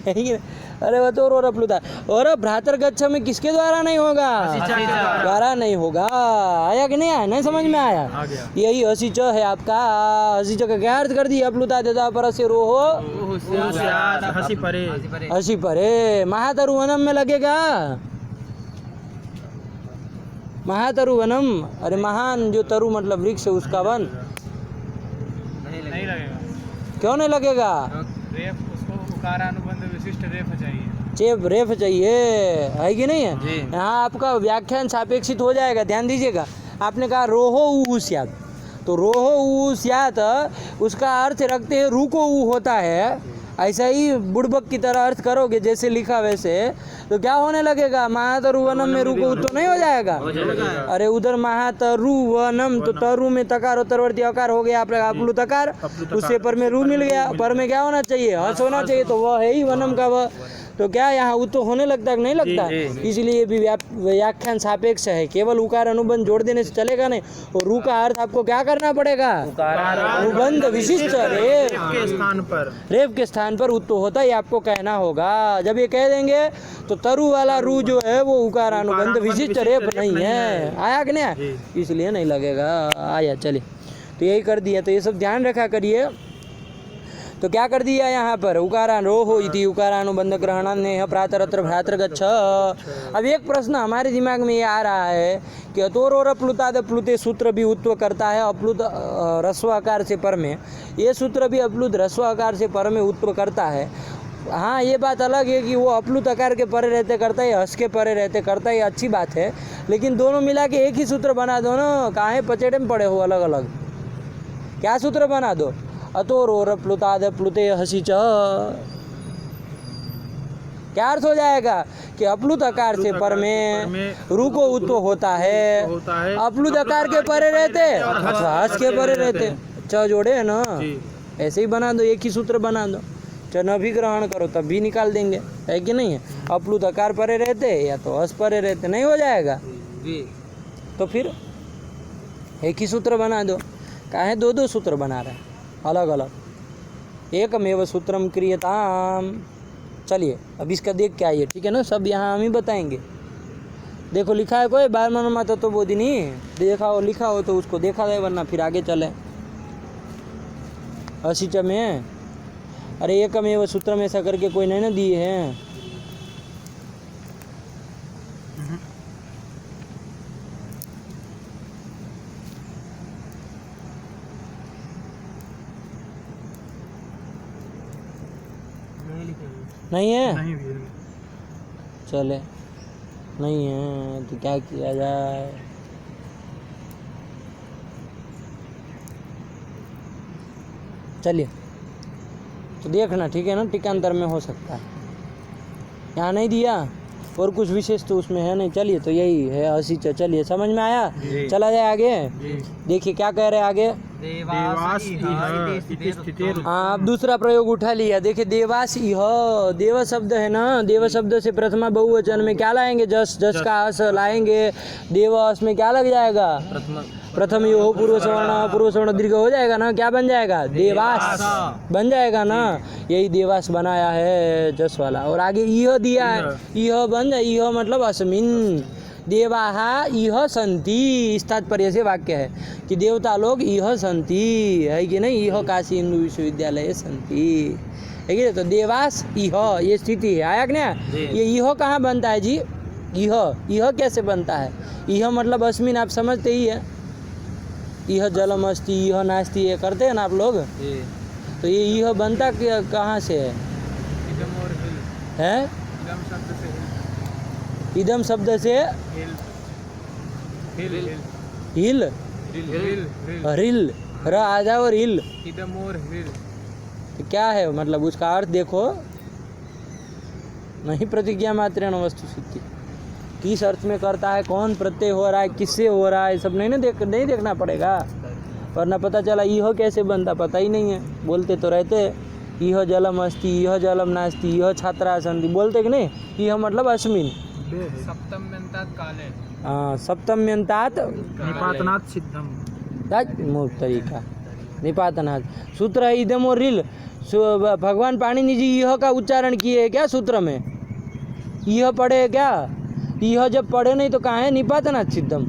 है कि नहीं। अरे वो तो रो प्लुता, और भ्रातर गच्छ में किसके द्वारा नहीं होगा, द्वारा नहीं होगा, आया कि नहीं आया, नहीं समझ में आया, यही हसीच है आपका। हसीच का क्या अर्थ कर दिया, प्लुता देता पर से रोहो हसी परे, महातरु वनम में लगेगा, महातरु वनम, अरे महान जो तरु मतलब वृक्ष उसका वन, नहीं लगेगा, क्यों नहीं लगेगा, रेफ उसको उकारानुबंध विशिष्ट रेफ चाहिए, चेप रेफ चाहिए, है कि नहीं है। यहाँ आपका व्याख्यान सापेक्षित हो जाएगा, ध्यान दीजिएगा। आपने कहा रोहो ऊ स्यात्, तो रोहो ऊ स्यात् उसका अर्थ रखते हैं रू को ऊ होता है, ऐसा ही बुड़बक की तरह अर्थ करोगे जैसे लिखा वैसे, तो क्या होने लगेगा, महातरु वनम में रू को उत्तो नहीं हो जाएगा। अरे उधर महातरु वनम, तो तरु में तकार उत्तरवर्ती अकार हो गया आपका अपलु तकार, उससे पर में रू मिल गया, पर में क्या होना चाहिए, हस होना चाहिए, तो वह है ही वनम का वह, तो क्या यहाँ उत्तो होने लगता है कि नहीं लगता, इसलिए भी व्याख्यान सापेक्ष है, केवल उकार अनुबंध जोड़ देने से चलेगा नहीं, और रू का अर्थ आपको क्या करना पड़ेगा, अनुबंध विशिष्ट रेप के स्थान पर उत्तो होता है, आपको कहना होगा। जब ये कह देंगे तो तरु वाला रू जो है वो उकार अनुबंध विशिष्ट रेप नहीं है, आया कि नहीं, इसलिए नहीं लगेगा, आया। चलिए तो यही कर दिया, तो ये सब ध्यान रखा करिए। तो क्या कर दिया यहाँ पर, उकारा रोहो इति उकारानुबंध ग्रहण ने प्रातरत्र भ्रातर गच्छ। अब एक प्रश्न हमारे दिमाग में ये आ रहा है कि अतोर प्लुताद प्लुते सूत्र भी उत्व करता है, अप्लुत ह्रस्व आकार से पर में, ये सूत्र भी अप्लुत ह्रस्व आकार से पर में उत्व करता है। हाँ ये बात अलग है कि वो अपलुत आकार के परे रहते करता है, हंस के परे रहते करता है, ये अच्छी बात है, लेकिन दोनों मिला के एक ही सूत्र बना दो ना, काहे पचेड़े में पड़े हो अलग अलग, क्या सूत्र बना दो, अतोर प्लुताद प्लुते हसी च, क्या अर्थ हो जाएगा कि अपलुत आकार से पर में रू को उत्तो होता है, अपलुत आकार के परे रहते हंस के परे रहते, च जोड़े है ना, ऐसे ही बना दो, एक ही सूत्र बना दो, च न भी ग्रहण करो तब भी निकाल देंगे, है कि नहीं है। अपलुत आकार परे रहते या तो हंस परे रहते, नहीं हो जाएगा, तो फिर एक ही सूत्र बना दो, काहे दो दो सूत्र बना रहे हैं अलग अलग, एकमेव सूत्रम क्रियताम। चलिए अब इसका देख के आइए, ठीक है ना, सब यहाँ हम ही बताएंगे। देखो लिखा है कोई बार मन मत तो बोधी नहीं देखा हो, लिखा हो तो उसको देखा जाए, वरना फिर आगे चले। असिच में अरे एकमेव सूत्र में ऐसा करके कोई नहीं ना दिए हैं, नहीं लिखे हुए। नहीं है? नहीं भी है। चले, नहीं है तो क्या किया जाए? चलिए तो देखना, ठीक है ना, टिकांतर में हो सकता है। यहाँ नहीं दिया और कुछ विशेष तो उसमें है नहीं। चलिए तो यही है असी। चलिए समझ में आया? चला जाए आगे। देखिए क्या कह रहे हैं आगे। देवास इति स्थितिर्। हाँ, अब दूसरा प्रयोग उठा लिया। देखिए देवास इह, देव शब्द है ना, देव शब्द से प्रथमा बहुवचन में क्या लाएंगे? जस, जस का अस लाएंगे। देवस में क्या लग जाएगा? प्रथम यो पूर्व सवर्ण दीर्घ हो जाएगा ना, क्या बन जाएगा? देवास बन जाएगा ना। यही देवास बनाया है जस वाला। और आगे इह दिया है, इह बन जाए। इह मतलब अस्मिन देवाहा इह संति, इस तात्पर्य से वाक्य है कि देवता लोग इह संति, है कि नहीं? इह काशी हिंदू विश्वविद्यालय संति, है कि? तो देवास इह ये स्थिति है। आया कि नहीं? ये इह कहाँ बनता है जी? इह कैसे बनता है? इह मतलब अस्मिन, आप समझते ही है। इह जलम अस्ति, इह नास्ति, ये करते हैं ना आप लोग। तो ये इह बनता कहाँ से है? इदम और हिल, है इदम शब्द से हिल, इदम शब्द से हिल, हिल, हिल, हिल, हिल, हिल, रिल, र आजा और हिल। इदम और हिल। तो क्या है मतलब? उसका अर्थ देखो। नहीं प्रतिज्ञा मात्रेण वस्तु सिद्धि, किस अर्थ में करता है, कौन प्रत्यय हो रहा है, किससे हो रहा है, सब नहीं देखना पड़ेगा। वरना पता चला इहो कैसे बनता, पता ही नहीं है। बोलते तो रहते इह जलम अस्ति, इह जलम नास्ति, इह छात्रा सन्ति, बोलते कि नहीं? इह मतलब अस्मिन। सप्तम्यन्तात् काले। हाँ, सप्तम्यन्तात् निपातनात् सिद्धम। मूर्ख तरीका, निपातनात्। सूत्र है इदम और रिल। भगवान पाणिनि जी यह का उच्चारण किए है क्या सूत्र में? यह पढ़े है क्या? यह जब पढ़े नहीं तो कहाँ है? निपातनात् सिद्धम।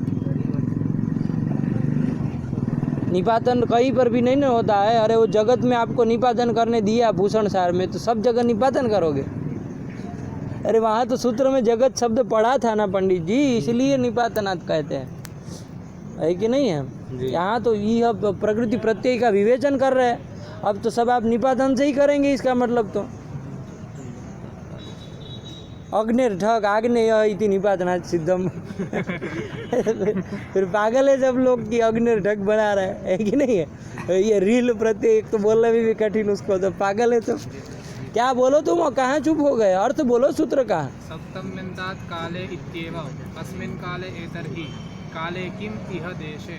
निपातन कहीं पर भी नहीं ना होता है। अरे वो जगत में आपको निपातन करने दिया भूषण सार में, तो सब जगह निपातन करोगे? अरे वहाँ तो सूत्र में जगत शब्द पढ़ा था ना पंडित जी, इसलिए निपातनात् कहते हैं, है कि नहीं है? यहाँ तो यह प्रकृति प्रत्यय का विवेचन कर रहे हैं। अब तो सब आप निपातन से ही करेंगे, इसका मतलब तो अग्निर ठग आग्नेय इति निपातनात् सिद्धम। फिर पागल है सब लोग कि अग्निर ठग बना रहा है कि नहीं है? ये रील प्रत्यय एक तो बोलने में भी कठिन, उसको तो पागल है। तो क्या बोलो तुम, कहाँ चुप हो गए? अर्थ बोलो सूत्र का। सप्तम्यन्तात् काले इत्येव, अस्मिन् काले एतर्हि, काले किम इह देशे।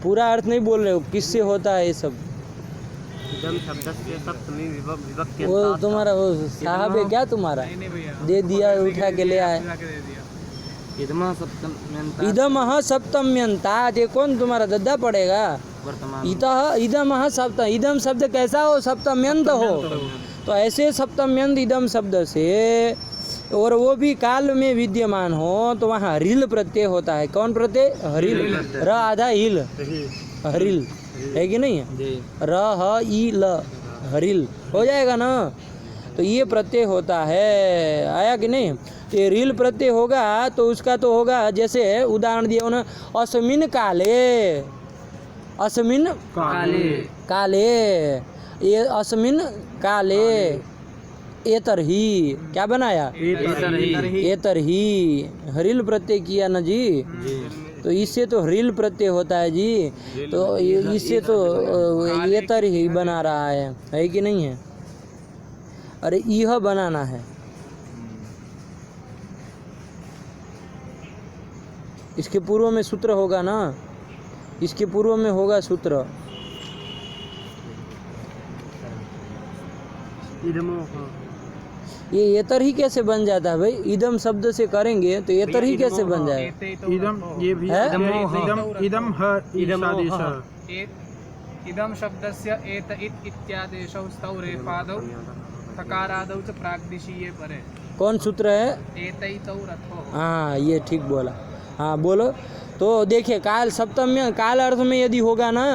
पूरा अर्थ नहीं बोल रहे हो, किससे होता है ये सब? इदम शब्द से सप्तमी विभक्ति। वो तुम्हारा वो साहब है क्या तुम्हारा? नहीं भैया, दे दिया, उठा के ले आए। उठा के दे दिया। इदम सप्तम्यन्तात् इदमः सप्तम्यन्तात्, ये कौन तुम्हारा दद्दा पड़ेगा? वर्तमान। इदमः सप्त, इदम शब्द कैसा हो? सप्तम्यंत हो। तो ऐसे सप्तम्यंत इदम शब्द से, और वो भी काल में विद्यमान हो, तो वहाँ रिल प्रत्यय होता है। कौन प्रत्यय? हरिल। र आधा हिल, हरिल, है कि नहीं है? र ह ई ल, हरिल हो जाएगा ना। तो ये प्रत्यय होता है, आया कि नहीं? तो ये रिल प्रत्यय होगा तो उसका तो होगा, जैसे उदाहरण दिया उन्होंने, अस्मिन काले, अस्मिन काले, ये अस्मिन काले एतरही, क्या बनाया? एतरही, हरिल प्रत्यय किया ना जी। तो इससे तो हरिल प्रत्यय होता है जी। तो इससे तो एतरही बना रहा है कि नहीं है? अरे यह बनाना है, इसके पूर्व में सूत्र होगा ना, इसके पूर्व में होगा सूत्र। ये एतर ही कैसे बन जाता है भाई? इदम शब्द से करेंगे तो एतर ही कैसे बन जाएगा? इदम, ये भी है? इदम ह ईशादेश। इदम शब्दस्य एत इत इत्यादेशौ स्तौ रेफादौ थकारादौ च प्राग्दिशीये परे। कौन सूत्र है? एतैतौ रथो। हाँ, ये ठीक बोला। हाँ बोलो। तो देखिए काल सप्तम्य, काल अर्थ में यदि होगा ना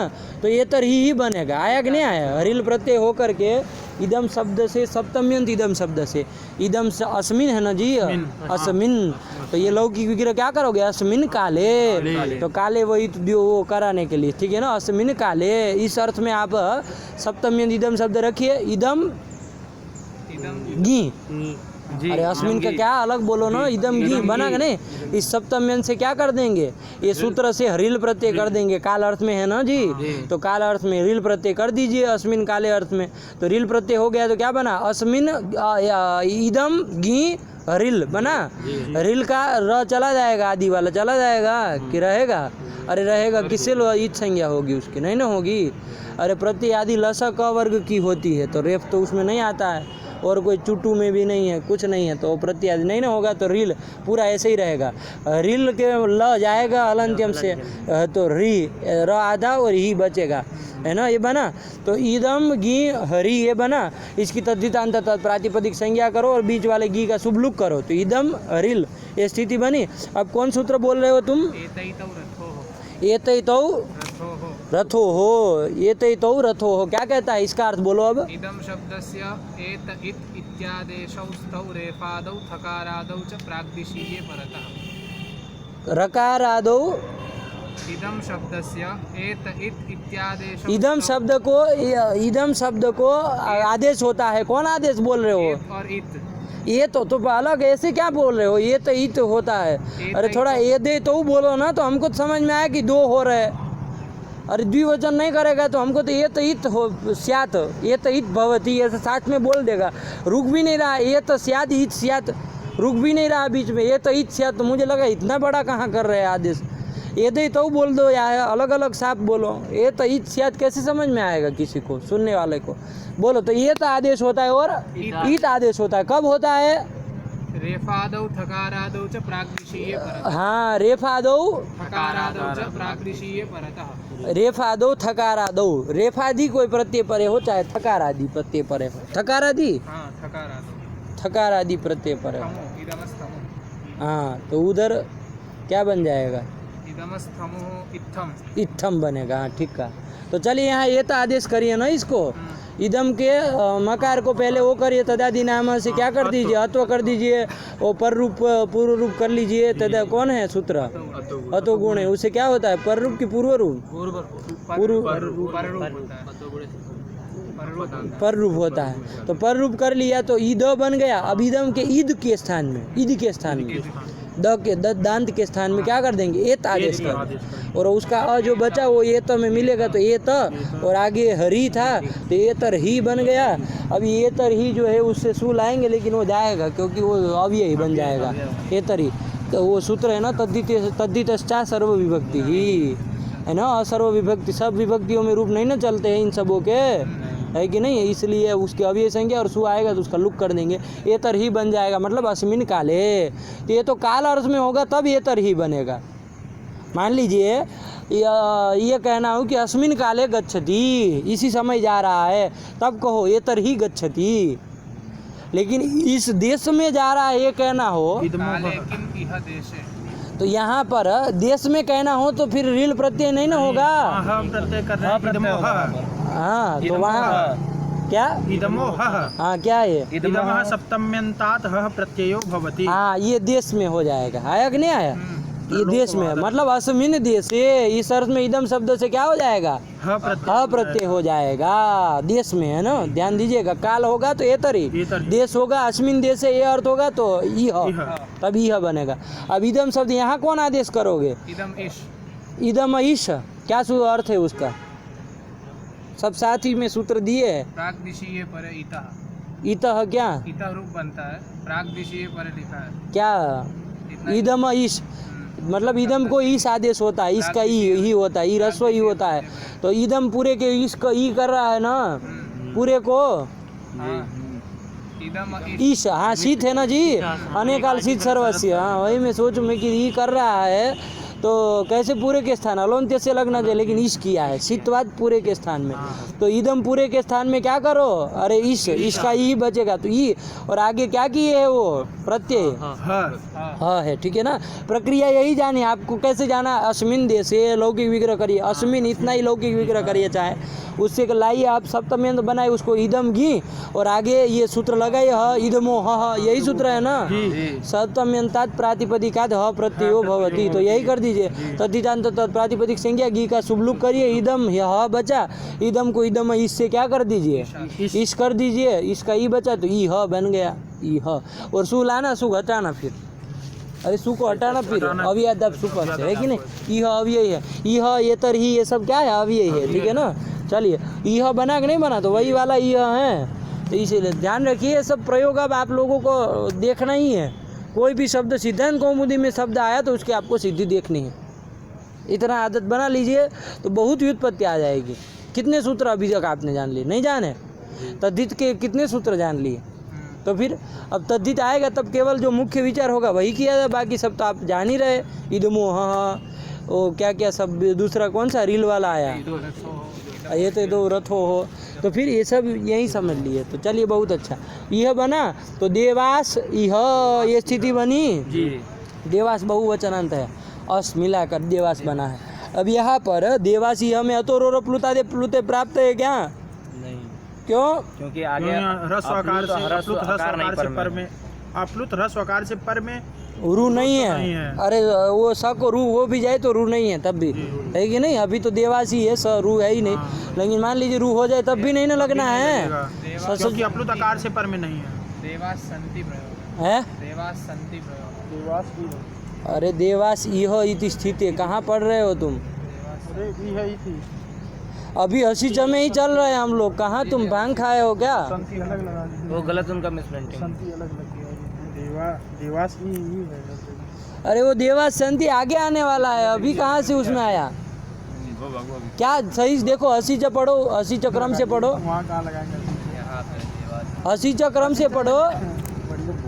तो एतर ही बनेगा। आया कि नहीं आया? हरिल प्रत्यय होकर के इदम शब्द से सप्तम्यंत इदम शब्द से इदम से अस्मिन है ना जी, अस्मिन, तो ये लौकिक विग्रह क्या करोगे, अस्मिन काले, तो काले वही तो वो कराने के लिए, ठीक है ना, अस्मिन काले, इस अर्थ में आप सप्तम्यंत इदम शब्द रखिए, इदम गी, अरे अस्मिन का क्या अलग बोलो ना, इदम घी बना के नहीं, इस सप्तम्यंत से क्या कर देंगे, ये सूत्र से रिल प्रत्यय कर देंगे, काल अर्थ में है ना जी, तो काल अर्थ में रिल प्रत्यय कर दीजिए, अस्मिन काले अर्थ में, तो रिल प्रत्यय हो गया तो क्या बना, अस्मिन इदम घी रिल बना, रिल का र चला जाएगा, आदि वाला चला जाएगा कि रहेगा, अरे रहेगा, किससे ईद संज्ञा होगी उसकी, नहीं ना होगी, अरे प्रत्यय आदि लसा क वर्ग की होती है, तो रेफ तो उसमें नहीं आता है, और कोई चुटू में भी नहीं है, कुछ नहीं है, तो प्रत्यय आदि नहीं ना होगा, तो रिल पूरा ऐसे ही रहेगा, रिल के ल जाएगा अलंत्यम से, तो री र आधा और ही बचेगा, है ना, ये बना, तो ईदम गी हरी ये बना, इसकी तद्धितांत प्रातिपदिक संज्ञा करो और बीच वाले गी का शुभ लुक करो, तो ईदम हरिल, ये स्थिति बनी। अब कौन सूत्र बोल रहे हो तुम, एतैतौ रथो हो, एतैतौ रथो हो, क्या कहता है इसका अर्थ बोलो अब, इदम शब्दस्य एत इत इत्यादेशौ स्तौ रेफादौ थकारादौ च प्राग्दिशीये परतः, रकारादौ, इदम शब्दस्य एत इत इत्यादेशौ, इदम शब्द को आदेश होता है, कौन आदेश बोल रहे हो, और इत, ये तो अलग ऐसे क्या बोल रहे हो, ये तो इत होता है, अरे थोड़ा ये दे तो बोलो ना, तो हमको समझ में आया कि दो हो रहे, अरे द्विवचन नहीं करेगा तो हमको तो ये तो इत हो स्यात, ये तो इत भवती, ऐसे साथ में बोल देगा, रुक भी नहीं रहा, ये तो स्यात इत स्यात, रुक भी नहीं रहा बीच में, ये तो इत स्यात, तो मुझे लगा इतना बड़ा कहाँ कर रहे हैं आदेश, ये दे तो बोल दो या अलग अलग साफ बोलो, ये तो इत स्यात कैसे समझ में आएगा किसी को, सुनने वाले को, बोलो, तो ये तो आदेश होता है और इत आदेश होता है, कब होता है, रेफादौ थकारादौ च प्राग्दिशीये परतः, हाँ, रेफादौ थकारादौ च प्राग्दिशीये परतः, रेफादौ थकारादौ, रेफादि कोई प्रत्यय परे हो चाहे थकारादि प्रत्यय परे हो, थकारादि, हाँ थकारादौ, थकारादि प्रत्यय परे हो, थमो इदमस्थमो, हाँ, तो उधर क्या बन जाएगा, इदमस्थमो इत्थम, इत्थम बनेगा, हाँ ठीक है, तो चलिए यहाँ ये तो आदेश करिए ना इसको, इदम के मकार को पहले वो करिए, तदादि नाम से क्या कर दीजिए, अत्व कर दीजिए, और पर रूप पूर्व रूप कर लीजिए, तदा कौन है सूत्र, अतो गुण है, उससे क्या होता है, पर रूप की पूर्व रूप, पर रूप होता है, तो पर रूप कर लिया तो ईद बन गया, अब इदम के ईद के स्थान में, ईद के स्थान में, द के दांत के स्थान में क्या कर देंगे, एत आदेश कर, और उसका अ जो बचा वो एत में मिलेगा, तो एत, और आगे हरी था तो एतर ही बन गया, अब एतर ही जो है उससे सू लाएंगे लेकिन वो जाएगा क्योंकि वो अव्यय ही बन जाएगा, एतर ही, तो वो सूत्र है ना, तद्धितश्चा सर्व विभक्ति ही, है ना, असर्व विभक्ति, सब विभक्तियों में रूप नहीं ना चलते हैं इन सबों के, है कि नहीं, इसलिए उसकी अव्यय संज्ञा और सु आएगा तो उसका लुक कर देंगे, एतर ही बन जाएगा, मतलब अस्मिन काले, तो ये तो काल अर्थ में होगा तब एतर ही बनेगा, मान लीजिए ये कहना हो कि अस्मिन काले गच्छति, इसी समय जा रहा है, तब कहो एतर ही गच्छति, लेकिन इस देश में जा रहा है ये कहना हो, काले किम इह देशे, तो यहाँ पर देश में कहना हो तो फिर रील प्रत्यय नहीं ना होगा, प्रत्यय कर रहे हैं, इदमो ह, हाँ, तो वहाँ क्या, इदमो ह, हाँ क्या है, इदमः सप्तम्यन्तात् ह प्रत्ययो भवति, हाँ, ये देश में हो जाएगा, आया कि नहीं आया, ये देश में, मतलब अस्मिन देशे, इस अर्थ में इदम शब्द से क्या हो जाएगा, ह प्रत्यय हो जाएगा, देश में, है ना, ध्यान दीजिएगा, काल होगा तो एतरी, देश होगा अस्मिन देश से, ये अर्थ होगा तो इह, तब इह बनेगा। अब इदम शब्द यहाँ कौन आदेश करोगे, इदम इश, इदम ईश, क्या अर्थ है उसका, सब साथ ही में सूत्र दिए है, प्राग्दिशीये पर इतः, इतः क्या, इतः रूप बनता है, प्राग्दिशीये पर लिखा है, क्या, इदम ईश, मतलब इदम को ईश आदेश होता है, इसका ही होता है, ई रस्व ही होता है, तो इदम पूरे के ईश का ई कर रहा है ना, पूरे को इदम इश, ईश, हाँ शीत है ना जी, अनेकाल शीत सर्वस्य, हाँ वही मैं सोचूं मैं कि ई कर रहा है, तो कैसे पूरे के स्थान अलोन्त्य से लगना चाहिए, लेकिन ईश किया है, सित्वाद पूरे के स्थान में। तो इदम पूरे के स्थान में क्या करो, अरे ईश का ई बचेगा, तो ई और आगे क्या किए है वो प्रत्यय हाँ है, ठीक है ना। प्रक्रिया यही जानी आपको, कैसे जाना, अस्मिन देशे लौकिक विग्रह करिए, अस्मिन इतना ही लौकिक विग्रह करिए, चाहे उससे लाइए आप सप्तम्यंत बनाए उसको इदम घी, और आगे ये सूत्र लगाइए ह इदमो ह, यही सूत्र है ना, सप्तम्यंतात प्रातिपदिकाद ह प्रत्ययो भवति, तो यही कर दीजिए। तद्धितांत प्रातिपदिक संज्ञा घी का शुभलुक करिए, इदम ह बचा, इदम को इदम इससे क्या कर दीजिए, इस कर दीजिए, इसका ई बचा तो ई ह बन गया, ई ह। और सु लाना, सु हटाना, फिर अरे सु को हटाना, फिर अव्यय अब सुपर से है कि नहीं, यह अव्यय है, यह ये तर ही ये सब क्या है, अव्यय है, ठीक है ना। चलिए यह बना कि नहीं बना, तो वही वाला यह है, तो इसीलिए ध्यान रखिए ये सब प्रयोग अब आप लोगों को देखना ही है। कोई भी शब्द सिद्धांत कौमुदी में शब्द आया तो उसकी आपको सिद्धि देखनी है, इतना आदत बना लीजिए तो बहुत व्युत्पत्ति आ जाएगी। कितने सूत्र अभी तक आपने जान लिए, नहीं जाने, तद्धित के कितने सूत्र जान लिए, तो फिर अब तद्धित आएगा तब केवल जो मुख्य विचार होगा वही किया जाए, बाकी सब तो आप जान ही रहे। इदमो हाँ, वो क्या क्या सब, दूसरा कौन सा रील वाला आया, ये तो दो रथो हो, तो फिर ये सब यही समझ लिए। तो चलिए बहुत अच्छा, यह बना तो देवास, यह ये स्थिति बनी जी, देवास बहुवचनांत है, अस मिलाकर देवास बना है। अब यहाँ पर देवास यह में अतोरो प्लुतादे प्लुते प्राप्त है क्या, नहीं, क्यों, क्योंकि आगे ह्रस्व आकार से ह्रस्व आकार नहीं पर में, अप्लुत ह्रस्व आकार से पर में रू नहीं है। अरे वो स को रू हो भी जाए तो रू नहीं है तब भी, है कि नहीं। अभी तो देवासी है, स रू है ही नहीं, लेकिन मान लीजिए रू हो जाए तब भी नहीं ना लगना है, क्योंकि अप्लुत आकार से पर में नहीं है। देवास संति प्रयोग है, देवास संति प्रयोग। अरे देवास इह इति स्थिति, कहाँ पढ़ रहे हो तुम, अभी हसी चमे ही चल रहे हैं हम लोग, कहाँ तुम भांग खाए हो क्या, वो गलत उनका मिसप्रिंटिंग। देवास अरे वो देवास संति आगे आने वाला है, अभी कहाँ से उसमें आया, क्या सही देखो, हसी च पढ़ो, हसी च क्रम से पढ़ो, वहाँ कहाँ लगाएंगे, हसी च क्रम से पढ़ो।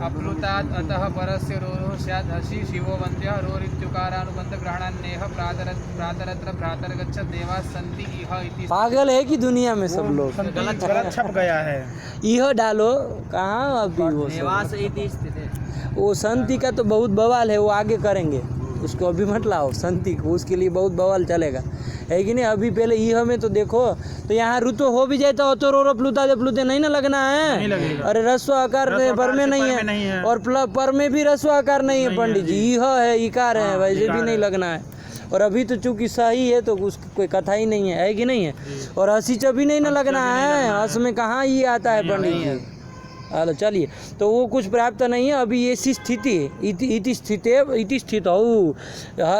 अप्लुतात् अतः परस्य रोरोः स्यात् हसि शिवो वन्द्यः रोरित्युकारानुबन्ध ग्रहणान्नेह प्रातरत्र भ्रातर्गच्छ देवाः सन्ति इह इति। पागल है कि दुनिया में सब लोग, गलत छप गया है, इह डालो कहाँ अभी वो देवास इति स्थिते, वो संति का तो बहुत बवाल है, वो आगे करेंगे, उसको अभी मत लाओ संति को, उसके लिए बहुत बवाल चलेगा, है कि नहीं। अभी पहले यह में तो देखो, तो यहाँ ऋतु हो भी जाए तो अतोरो प्लुता प्लुते नहीं ना लगना है, अरे रस्व आकार पर में नहीं है, और पर में भी रस्व आकार नहीं है पंडित जी, यह है इकार है, वैसे भी नहीं लगना है। और अभी तो चूंकि सही है तो उसकी कोई कथा ही नहीं है कि नहीं है। और हसी च भी नहीं ना लगना है, हस में कहाँ ये आता है पंडित जी। हेलो चलिए, तो वो कुछ प्राप्त नहीं है अभी, ये सी स्थिति इति स्थिते इति स्थित हो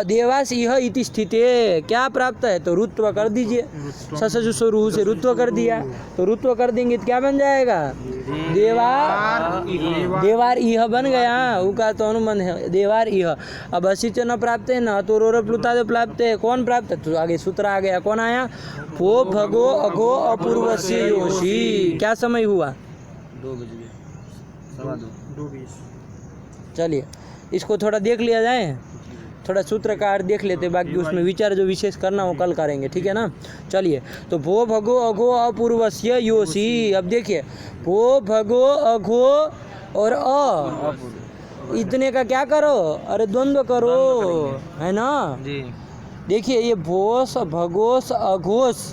देवास यह इति स्थिते क्या प्राप्त है, तो रुत्व कर दीजिए, ससजुसो रूह से रुत्व कर दिया, तो रुत्व कर देंगे तो क्या बन जाएगा, देवार यह बन गया, उसका तो अनुबंध है देवार यह। अब हसी च न प्राप्त है न तो रोर प्लुता प्राप्त है, कौन प्राप्त है, तो आगे सूत्र आ गया, कौन आया, फो भगो अघो अपूर्वस्य योषी। क्या समय हुआ, 2 बज गए, 2:20। चलिए इसको थोड़ा देख लिया जाए, थोड़ा सूत्रकार देख लेते, बाकी उसमें विचार जो विशेष करना वो कल करेंगे, ठीक है ना। चलिए, तो भो भगो अघो अपूर्वस्य योषी। अब देखिए भो भगो अघो और अ, इतने का क्या करो, अरे द्वंद्व करो, है ना जी। देखिए ये भोस भगोस अघोष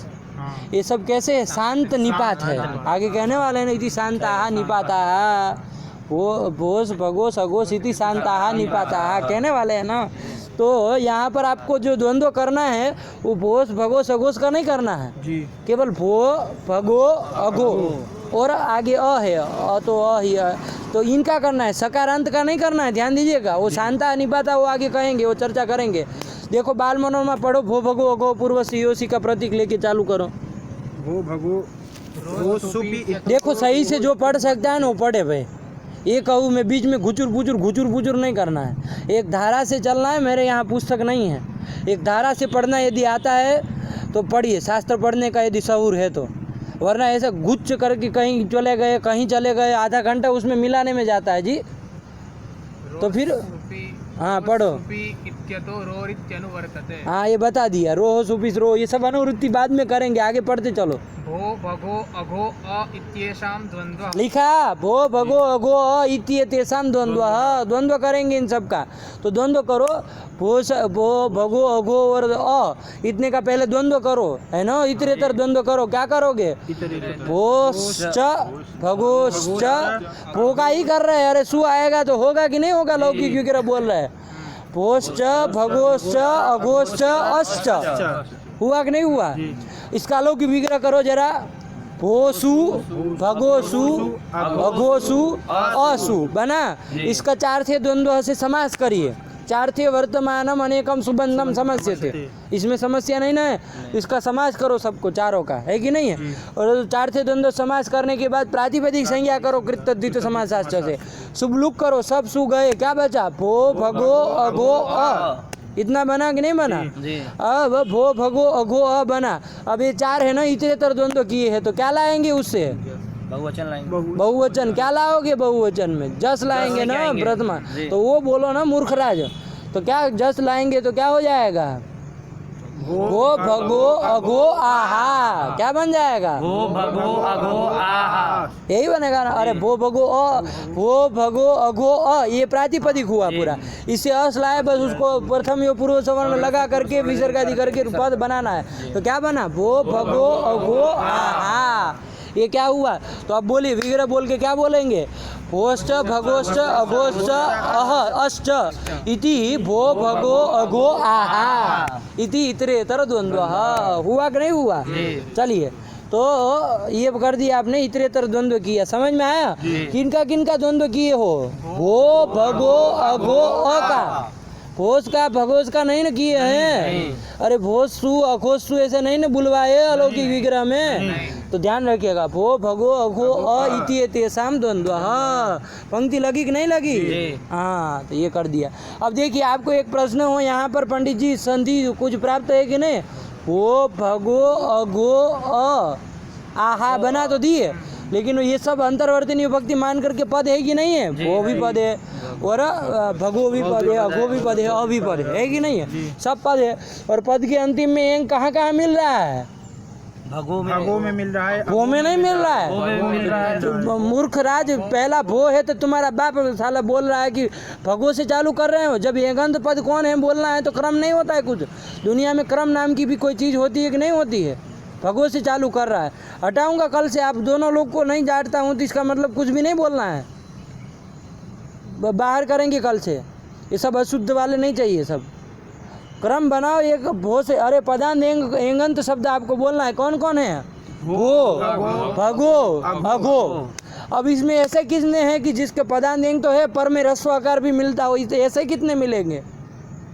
ये सब कैसे है, शांत निपात है, आगे कहने वाले हैं ना, इति शांताः निपाताः, वो भोस भगोस अघोष इति शांताः निपाताः कहने वाले हैं ना। तो यहाँ पर आपको जो द्वंद्व करना है वो भोस भगोस अघोष का नहीं करना है जी, केवल भो भगो अघो और आगे अ है, अ तो अ ही है, तो इनका करना है, सकारांत का नहीं करना है, ध्यान दीजिएगा। वो शांता निपाता वो आगे कहेंगे, वो चर्चा करेंगे। देखो बाल मनोरमा पढ़ो, भो भगो अघो पूर्व योषी का प्रतीक लेके चालू करो, भो भगो देखो सही से जो पढ़ सकता है ना वो पढ़े भाई, ये कहूँ मैं बीच में घुचुर पुचुर नहीं करना है, एक धारा से चलना है। मेरे यहाँ पुस्तक नहीं है, एक धारा से पढ़ना यदि आता है तो पढ़िए, शास्त्र पढ़ने का यदि शऊर है तो, वरना ऐसा गुच्छ करके कहीं चले गए आधा घंटा उसमें मिलाने में जाता है जी। तो फिर हाँ पढ़ो, इत्यतो रोरित्यनुवर्तते। हाँ ये बता दिया, रोह सुपिस रोह, ये सब अनुवृत्ति बाद में करेंगे, आगे पढ़ते चलो। भो भगो अघो अ इत्येषां द्वन्द्वः। लिखा भो भगो अघो अ इति तेषाम द्वंद्व, द्वंद्व करेंगे इन सब का। तो द्वंद्व करो, भो भगो अघो और अ इतने का पहले द्वंद्व करो, है ना, इतरेतर द्वंद्व करो। क्या करोगे? भोश्च भगोश्च, भो का ही कर रहे हैं, अरे सु आएगा तो होगा कि नहीं होगा, लौकिक विग्रह बोल रहे हैं। भोश्च भगोश्च अघोश्च अश्च, हुआ कि नहीं हुआ? इसका लौकिक विग्रह करो जरा। भोसु भगोसु अघोसु असु बना। इसका चार थे द्वंद्व से समास करिए। चार थे वर्तमानम अनेकम सुबंधम समस्या थे, इसमें समस्या नहीं ना है, इसका समास करो सबको, चारों का, है कि नहीं है? और चार थे द्वंद्व समास करने के बाद प्रातिपदिक संज्ञा करो कृत द्वितीय समासाश्च से। शुभ लुक करो, सब सु गए, क्या बचा? भो भगो अघो अ, इतना बना कि नहीं बना? अब भो भगो अघो अ बना। अब ये चार है ना, इतरेतर द्वंद्व किए हैं, तो क्या लाएंगे उससे? बहुवचन लाएंगे। बहुवचन। क्या लाओगे बहुवचन में? जस लाएंगे ना, प्रथमा। तो वो बोलो ना मूर्खराज, तो क्या जस लाएंगे तो क्या हो जाएगा? भो भगो अघो आहा, क्या बन जाएगा? भो भगो अघो आहा, यही बनेगा ना। अरे भो भगो अ, भो भगो अघो अ, ये प्रातिपदिक हुआ पूरा। इससे अस लाए, बस उसको प्रथम यो पूर्व सवर्ण लगा करके विसर्ग आदि करके पद बनाना है। तो क्या बना? भो भगो अघो आहा, ये क्या हुआ? तो अब बोलिए, विग्रह बोल के क्या बोलेंगे? भोश्च भगोश्च अघोश्च अह अश्च इति भो भगो अघो आहा इति इतरेतर द्वंद्व। हुआ कि नहीं हुआ? चलिए, तो ये कर दिया आपने, इतरेतर द्वंद्व किया। समझ में आया? किनका किनका द्वंद्व किए हो? भो भगो अघो अ का, भोज का भगोज का नहीं न किए हैं। अरे भोज सु अघोज सु ऐसे नहीं न बुलवाए अलौकिक विग्रह में, तो ध्यान रखिएगा। भो भगो अघो अ इति तेषाम द्वंद्व। पंक्ति लगी कि नहीं लगी? हाँ, तो ये कर दिया। अब देखिए, आपको एक प्रश्न हो यहाँ पर, पंडित जी संधि कुछ प्राप्त है कि नहीं? भो भगो अघो अ आहा बना तो दिए, लेकिन ये सब अंतर्वर्तनी विभक्ति मान करके पद है कि नहीं है? वो भी पद है, और भगो भी पद है, अघो भी पद है, अ भी पद है कि नहीं है? सब पद है। और पद के अंतिम में एंग कहाँ कहाँ मिल रहा है? भगो में मिल रहा है, भो में नहीं मिल रहा है। तो मूर्ख राज, पहला भो है तो तुम्हारा बाप साला बोल रहा है कि भगो से चालू कर रहे हो। जब एगंत पद कौन है बोलना है तो क्रम नहीं होता है कुछ। दुनिया में क्रम नाम की भी कोई चीज़ होती है कि नहीं होती है? भगो से चालू कर रहा है। हटाऊंगा कल से, आप दोनों लोग को नहीं जानता हूँ, तो इसका मतलब कुछ भी नहीं बोलना है, बाहर करेंगे कल से। ये सब अशुद्ध वाले नहीं चाहिए, सब क्रम बनाओ एक भो से। अरे पदांत एंगंत शब्द आपको बोलना है, कौन कौन है? भो भगो अघो। अब इसमें ऐसे कितने हैं कि जिसके पदांत एंग तो है पर में रस्व आकार भी मिलता हो, ऐसे कितने मिलेंगे?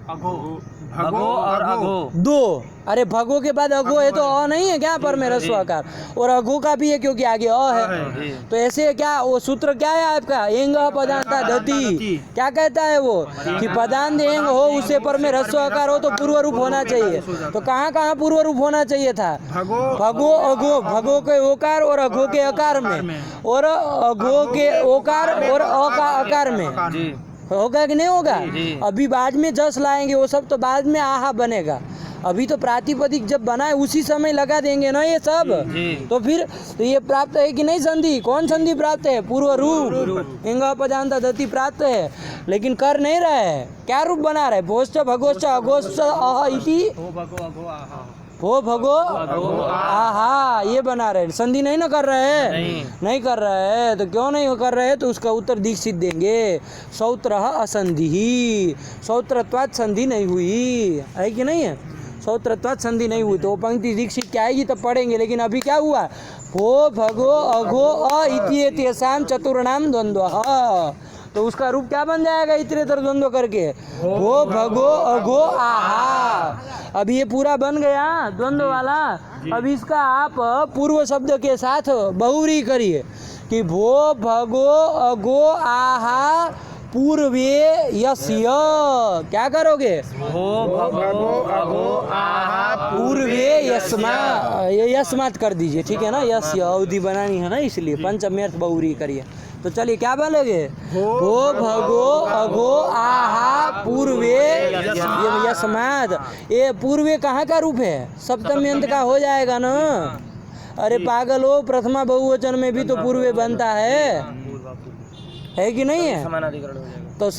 भगो और अघो, दो। अरे भगो के बाद अघो है तो अ नहीं है क्या पर में रस्व आकार? और अघो का भी है क्योंकि आगे अ है। तो ऐसे क्या वो सूत्र क्या है आपका? एंग पदांता दति। क्या कहता है वो? कि पदांत एंग हो, उसे पर में रस्व आकार हो तो पूर्व रूप होना चाहिए। तो कहाँ कहाँ पूर्व रूप होना चाहिए था? भगो अघो, भगो के ओकार और अघो के अकार में, और अघो के ओकार और अ का आकार में। होगा कि नहीं होगा? अभी बाद में जस लाएंगे, वो सब तो बाद में आहा बनेगा। अभी तो प्रातिपदिक जब बना है उसी समय लगा देंगे ना ये सब। तो फिर तो ये प्राप्त है कि नहीं संधि? कौन संधि प्राप्त है? पूर्व रूप। इंग पदांता दति प्राप्त है, लेकिन कर नहीं रहे। क्या रूप बना रहे? भोश्च भगोश्च अघोश्च अह इति भो भगो आहा, ये बना रहे। संधि नहीं ना कर रहे हैं? नहीं कर रहे हैं। तो क्यों नहीं कर रहे हैं? तो उसका उत्तर दीक्षित देंगे। सौत्रः असंधि, सौत्रत्वात् संधि नहीं हुई है कि नहीं है? सौत्रत्वात् संधि नहीं हुई तो वो पंक्ति दीक्षित क्या आएगी तब पढ़ेंगे। लेकिन अभी क्या हुआ? भो भगो अघो अ इति तेषाम चतुर्णाम द्वंद्व। तो उसका रूप क्या बन जाएगा इतरेतर द्वंद्व करके? भो भगो अघो आहा। अब ये पूरा बन गया द्वंद्व वाला। अब इसका आप पूर्व शब्द के साथ बहुव्रीहि करिए कि भो भगो अघो आहा पूर्वे यस्य। क्या करोगे? भो भगो अघो आहा पूर्वे यस्मात् कर दीजिए, ठीक है ना? यस्य अवधि बनानी है ना, इसलिए पंचम्यर्थ बहुव्रीहि करिए। तो चलिए क्या बोलेंगे, भो भगो अघो आहा पूर्वे यस्माद। ये पूर्वे कहाँ का रूप है, सप्तमी अंत का हो जाएगा ना। अरे पागल हो, प्रथमा बहुवचन में भी तो पूर्वे बनता है कि नहीं है। समानाधिकरण हो जाएगा। तो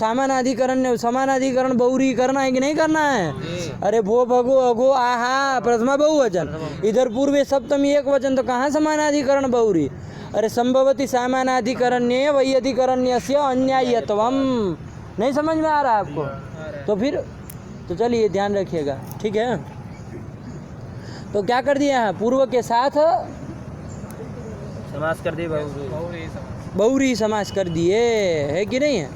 समानाधिकरण बहुरी करना है कि नहीं करना है। अरे भो भगो अघो आहा प्रथमा बहुवचन, इधर पूर्वे सप्तमी एक वचन, तो कहाँ समानाधिकरण बहुरी। अरे संभवती सामानाधिकरण्य वैयधिकरण्यस्य अन्यायत्वम, नहीं समझ में आ रहा है आपको। तो फिर तो चलिए ध्यान रखिएगा, ठीक है। तो क्या कर दिया है, पूर्व के साथ समास कर दिए बहुरी समास कर दिए, है कि नहीं है।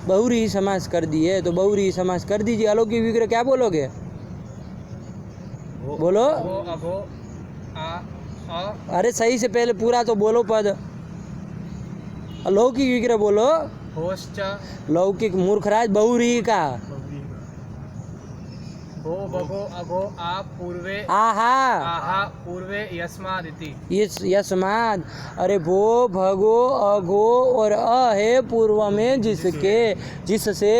बहुरी समास कर दिए, तो बहुरी समास कर दीजिए। अलौकिक विग्रह क्या बोलोगे, बोलो। अघो अघो आ अरे सही से पहले पूरा तो बोलो पद। अलौकिक विग्रह बोलो। होश्च लौकिक मूर्खराज बहुरी का भो भगो अघो आ पूर्वे आहा आहा पूर्वे यस्मादिति। यस्माद। अरे भो भगो अघो और अ है पूर्व में जिससे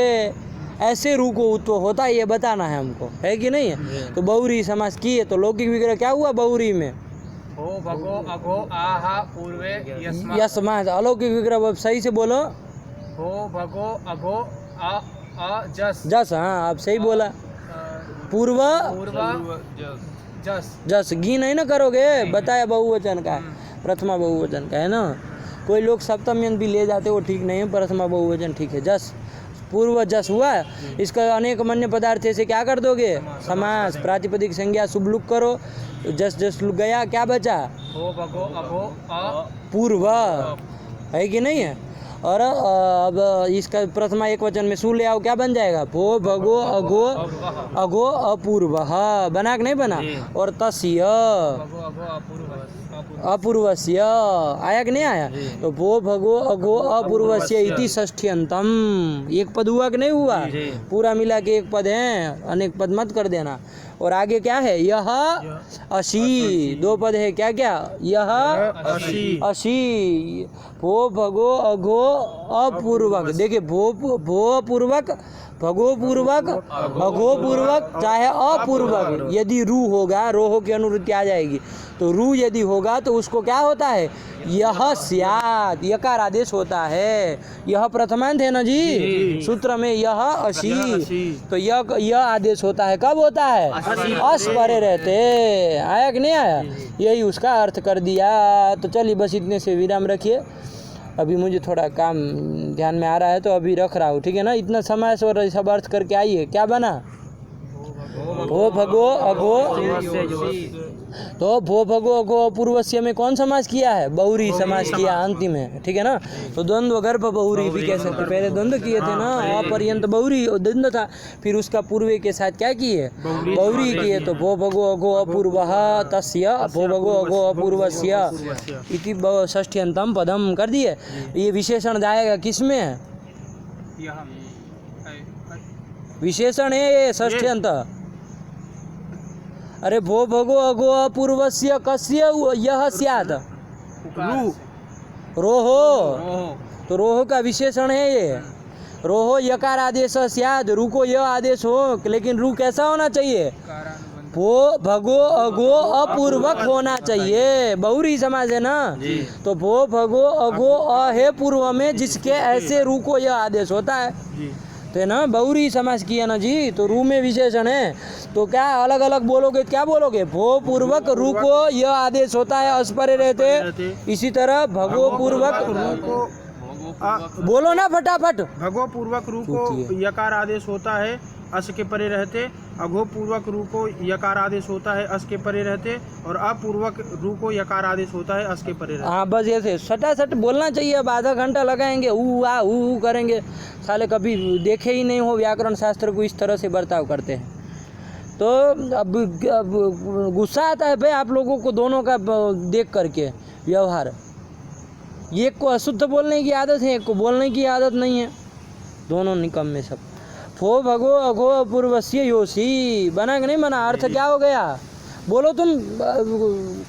ऐसे रू को उत्पन्न होता है, ये बताना है हमको, है कि नहीं है। तो बहुरी समास की है, तो लौकिक विग्रह क्या हुआ बहुरी में, भो भगो अघो आहा पूर्वे यस्मात्। यस्माद। अलौकिक विग्रह सही से बोलो। भो भगो अघो आ जस जस, हाँ आप सही बोला। पूर्व पूर्व जस जस घी नहीं ना करोगे, बताया बहुवचन का, प्रथमा बहुवचन का है ना। कोई लोग सप्तमी भी ले जाते, वो ठीक नहीं है, प्रथमा बहुवचन ठीक है। जस पूर्व जस हुआ, इसका अनेक मन्य पदार्थ से क्या कर दोगे, समास। प्रातिपदिक संज्ञा शुभ लुक करो, तो जस लुक गया, क्या बचा, भो भगो अघो आ पूर्व, है कि नहीं है। और अब इसका प्रथमा एक वचन में सु ले आओ, क्या बन जाएगा, भो भगो अघो अघो अपूर्व, बना कि नहीं बना। और तस्य भगो अघो अपूर्वस्य, आया कि नहीं आया। तो भो भगो अघो अपूर्वस्य इति षष्ठ्यंतम, एक पद हुआ कि नहीं हुआ, पूरा मिला के एक पद है, अनेक पद मत कर देना। और आगे क्या है, यह अशी, दो पद है, क्या क्या, यह अशी। भो भगो अघो अपूर्वक, देखिए भो पूर्वक, भगो पूर्वक, अघो पूर्वक, चाहे अपूर्वक, यदि रू होगा, रोहो की अनुवृत्ति आ जाएगी। तो रू यदि होगा तो उसको क्या होता है, यह स्यात्, यकार आदेश होता है। यह प्रथमांत है ना जी, सूत्र में यह अशी, तो यह आदेश होता है, कब होता है, अस परे रहते। आया कि नहीं आया, यही उसका अर्थ कर दिया। तो चलिए बस इतने से विराम रखिए, अभी मुझे थोड़ा काम ध्यान में आ रहा है, तो अभी रख रहा हूँ, ठीक है ना। इतना समय से और सब अर्थ करके आइए, क्या बना, भो भगो अघो, तो भो भगो अघो अपूर्वस्य में कौन समास किया है, बहुरी समास किया अंतिम में, ठीक है ना। तो द्वंद्व गर्भ बहुरी भी कह सकते, पहले द्वंद्व किए थे ना, अपर्यंत बहुरी द्वंद्व था, फिर उसका पूर्वे के साथ क्या किए, बहुरी किए। तो भो भगो अघो अपूर्वः तस्य, भो भगो अघो अपूर्वस्य इति षष्ठ्यंतम पदम कर दिए। ये विशेषण जाएगा किसमें, विशेषण है ये षष्ठ्यंत। अरे भो भगो अघो अपूर्वस्य कस्य यह स्यात्, रोहो, तो रोहो का विशेषण है ये। रोहो यकार आदेश स्यात्, रू को यह आदेश हो, लेकिन रू कैसा होना चाहिए, भो भगो अघो अपूर्वक होना चाहिए, बहुरी समाज है ना। तो भो भगो अघो अ है पूर्व में, जिसके ऐसे रू को यह आदेश होता है, तो ना बहुरी समास किया ना जी। तो रू में विशेषण है, तो क्या अलग अलग बोलोगे, क्या बोलोगे, भो पूर्वक रू को यह आदेश होता है, अस्परे रहते। इसी तरह भगो पूर्वक बोलो ना फटाफट, भगो पूर्वक रू को यकार आदेश होता है, अस के परे रहते। अघो पूर्वक रू को यकार आदेश होता है, अस के परे रहते। और अपूर्वक रू को यकार आदेश होता है, अस के परे रहते। हाँ बस ऐसे सटासट बोलना चाहिए। अब आधा घंटा लगाएंगे, ऊ करेंगे, साले कभी देखे ही नहीं हो व्याकरण शास्त्र को इस तरह से बर्ताव करते हैं। तो अब गुस्सा आता है भाई आप लोगों को दोनों का देख करके व्यवहार। एक को अशुद्ध बोलने की आदत है, एक को बोलने की आदत नहीं है, दोनों निकम्मे सब। भो भगो अघो अपूर्वस्य योषी, बना कि नहीं बना, अर्थ क्या हो गया, बोलो तुम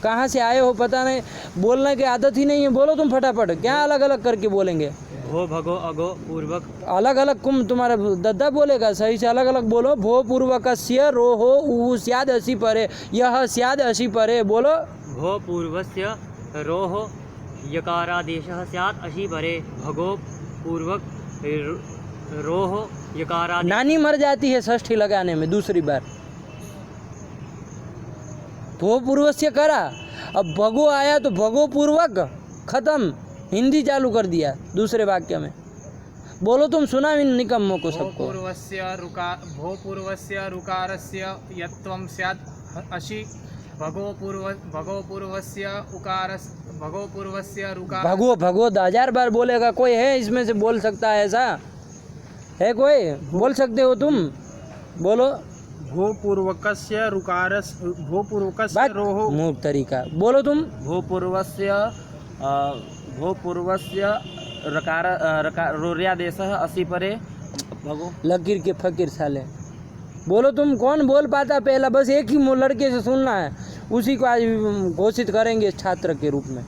कहाँ से आए हो पता नहीं, बोलने की आदत ही नहीं है, बोलो तुम फटाफट, क्या अलग अलग करके बोलेंगे? भो भगो अगो पूर्वक। अलग अलग कुम तुम्हारा दद्दा बोलेगा, सही से अलग अलग बोलो। भो पूर्वकस्य रोहो ऊ स्याद असी परे, यह स्याद असी परे, बोलो। भो पूर्वस्य रोः यकारादेशः स्यात् अशी परे, भगो पूर्वक रोः यकारादेश। नानी मर जाती है षष्ठी लगाने में दूसरी बार, भो पूर्वस्य करा, अब भगो आया तो भगो पूर्वक, खत्म, हिंदी चालू कर दिया दूसरे वाक्य में। बोलो तुम, सुना इन निकम्मों को सबको। भो पूर्वस्य रुकारस्य यत्वं स्यात् अशि, भगो पूर्वस्य रुकार। भगो भगो 1000 बार बोलेगा, कोई है इसमें से बोल सकता है? ऐसा है कोई? बोल सकते हो तुम, बोलो। भो पूर्वकस्य रुकारस, भो पूर्वकस्य रोहो, मुँह तरीका, बोलो तुम। भो पूर्वस्य रकार रोर्यादेशः असी परे, भगो। लकीर के फकीर साले, बोलो तुम। कौन बोल पाता पहला? बस एक ही लड़के से सुनना है, उसी को आज घोषित करेंगे छात्र के रूप में,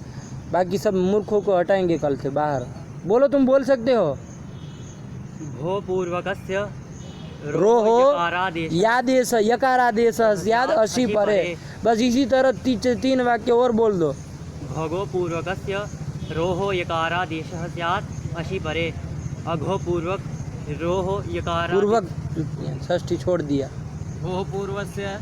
बाकी सब मूर्खों को हटाएंगे कल से बाहर। बोलो तुम, बोल सकते हो। भो पूर्वकस्य रोहो यादेश यकारादेश याद अशी परे, बस इसी तरह 3 वाक्य और बोल दो। भगो पूर्वकस्य रोहो यकारादेशः स्यात् अशी परे, अघो पूर्वक रोहो यकारा पूर्वक षष्ठी छोड़ दिया। भो पूर्वस्य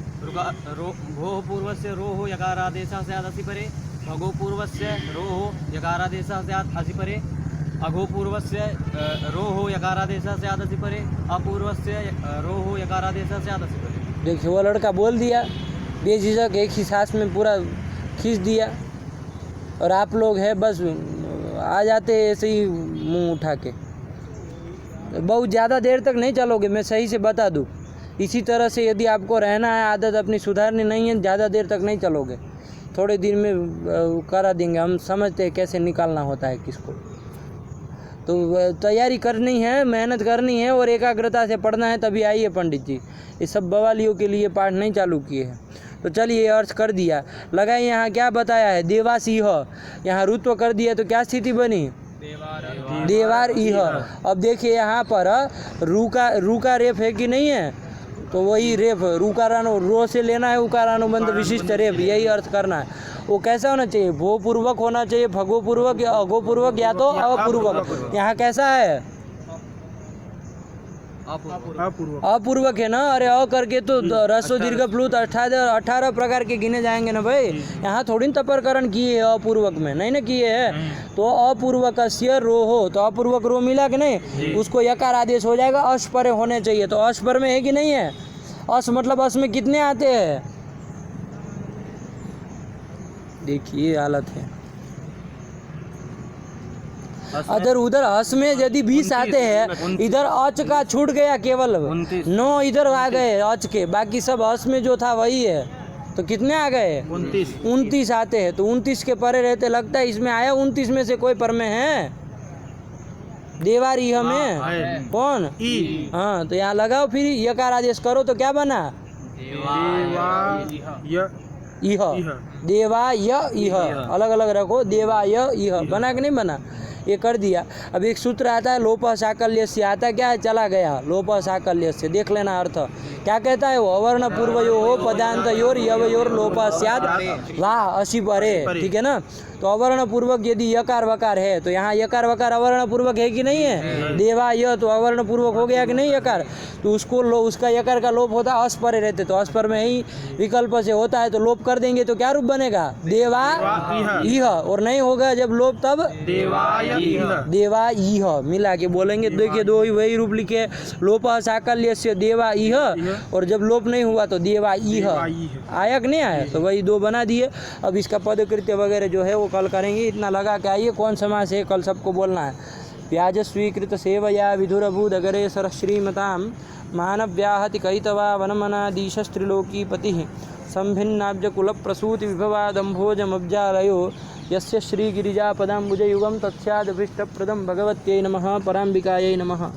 रोहो यकारादेशः स्यात् असी परे, भगो पूर्वस्य रोहो यकारादेशः स्यात् असी परे, अघो पूर्वस्य रोहो यकारादेशः स्यात् असी परे, अपूर्वस्य रोहो यकारादेशः स्यात् असी परे। देखिए वो लड़का बोल दिया बेझिझक, एक ही सांस में पूरा खींच दिया, और आप लोग हैं बस आ जाते ऐसे ही मुंह उठा के। बहुत ज़्यादा देर तक नहीं चलोगे, मैं सही से बता दूं। इसी तरह से यदि आपको रहना है, आदत अपनी सुधारनी नहीं है, ज़्यादा देर तक नहीं चलोगे, थोड़े दिन में करा देंगे। हम समझते हैं कैसे निकालना होता है किसको। तो तैयारी करनी है, मेहनत करनी है और एकाग्रता से पढ़ना है, तभी आइए पंडित जी। ये सब बवालियों के लिए पाठ नहीं चालू किए हैं। तो चलिए अर्थ कर दिया, लगाइए। यहाँ क्या बताया है? देवासीह, यहाँ रुत्व कर दिया तो क्या स्थिति बनी? देवार इह। अब देखिए यहाँ पर रूका रेफ है कि नहीं है, तो वही रेफ रूकारानो रो से लेना है, उकारानुबंध विशिष्ट रेफ, यही अर्थ करना है। वो कैसा होना चाहिए? भो पूर्वक होना चाहिए, भगो पूर्वक या अघो पूर्वक या तो अपूर्वक। यहाँ कैसा है? अपूर्वक है ना। अरे अ करके तो रस्व दीर्घ प्लुत 18 प्रकार के गिने जाएंगे ना भाई। यहाँ थोड़ी न तपरकरण किए है अपूर्वक में, नहीं ना किए है। तो अपूर्वकस्य रोहो, तो अपूर्वक रो मिला कि नहीं, उसको यकार आदेश हो जाएगा, अश परे होने चाहिए। तो अश पर में है कि नहीं है? अश मतलब अश में कितने आते हैं? देखिए हालत है। अगर उधर हस में यदि 20 आते हैं, इधर अच का छूट गया, केवल 9 इधर आ गए अच के, बाकी सब हस में जो था वही है। तो कितने आ गए? 29 आते हैं। तो 29 के परे रहते, लगता है इसमें आया 29 में से कोई पर में है? देवारी हमें कौन? हाँ, तो यहाँ लगाओ, फिर यकार आदेश करो तो क्या बना? इह, देवा य इह, अलग अलग रखो, देवा य इह, बना कि नहीं बना? ये कर दिया। अब एक सूत्र आता है लोप साकल्य से, आता है क्या है? चला गया लोप साकल्य से, देख लेना अर्थ क्या कहता है वो? अवर्ण पूर्वयो हो पदांत योर यवयोर लोप स्याद वाह असी परे, ठीक है ना। तो अवर्ण पूर्वक यदि यकार वकार है, तो यहाँ यकार वकार अवर्ण पूर्वक है कि नहीं है? देवा य तो अवर्ण पूर्वक हो गया कि नहीं यकार, तो उसको उसका यकार का लोप होता है, अस परे रहते, तो अस पर में ही विकल्प से होता है, तो लोप कर देंगे तो क्या रूप बनेगा? देवा इह। और नहीं होगा जब लोप, तब देवा इह मिला के बोलेंगे। देखिए दो ही वही रूप लिखे, लोप साकल्य से देवा इह, और जब लोप नहीं हुआ तो देवा इह। आया कि नहीं आया? तो वही 2 बना दिए। अब इसका पदकृत्य वगैरह जो है वो कल करेंगे। इतना लगा के आइए, कौन समास है कल सबको बोलना है। व्याज स्वीकृत सेवया विधुरभूत अगरे सर श्रीमताम मानव्याहति कैतवा वनमनादीशस्त्रिलोकी पतिः संभिन्नाब्ज कुल प्रसूति विभवादम्भोजमब्जालयो यस्य श्रीगिरिजापदाम्बुजयुगं तत्स्यादभीष्टप्रदं भगवत्यै नमः। पराम्बिकायै नमः।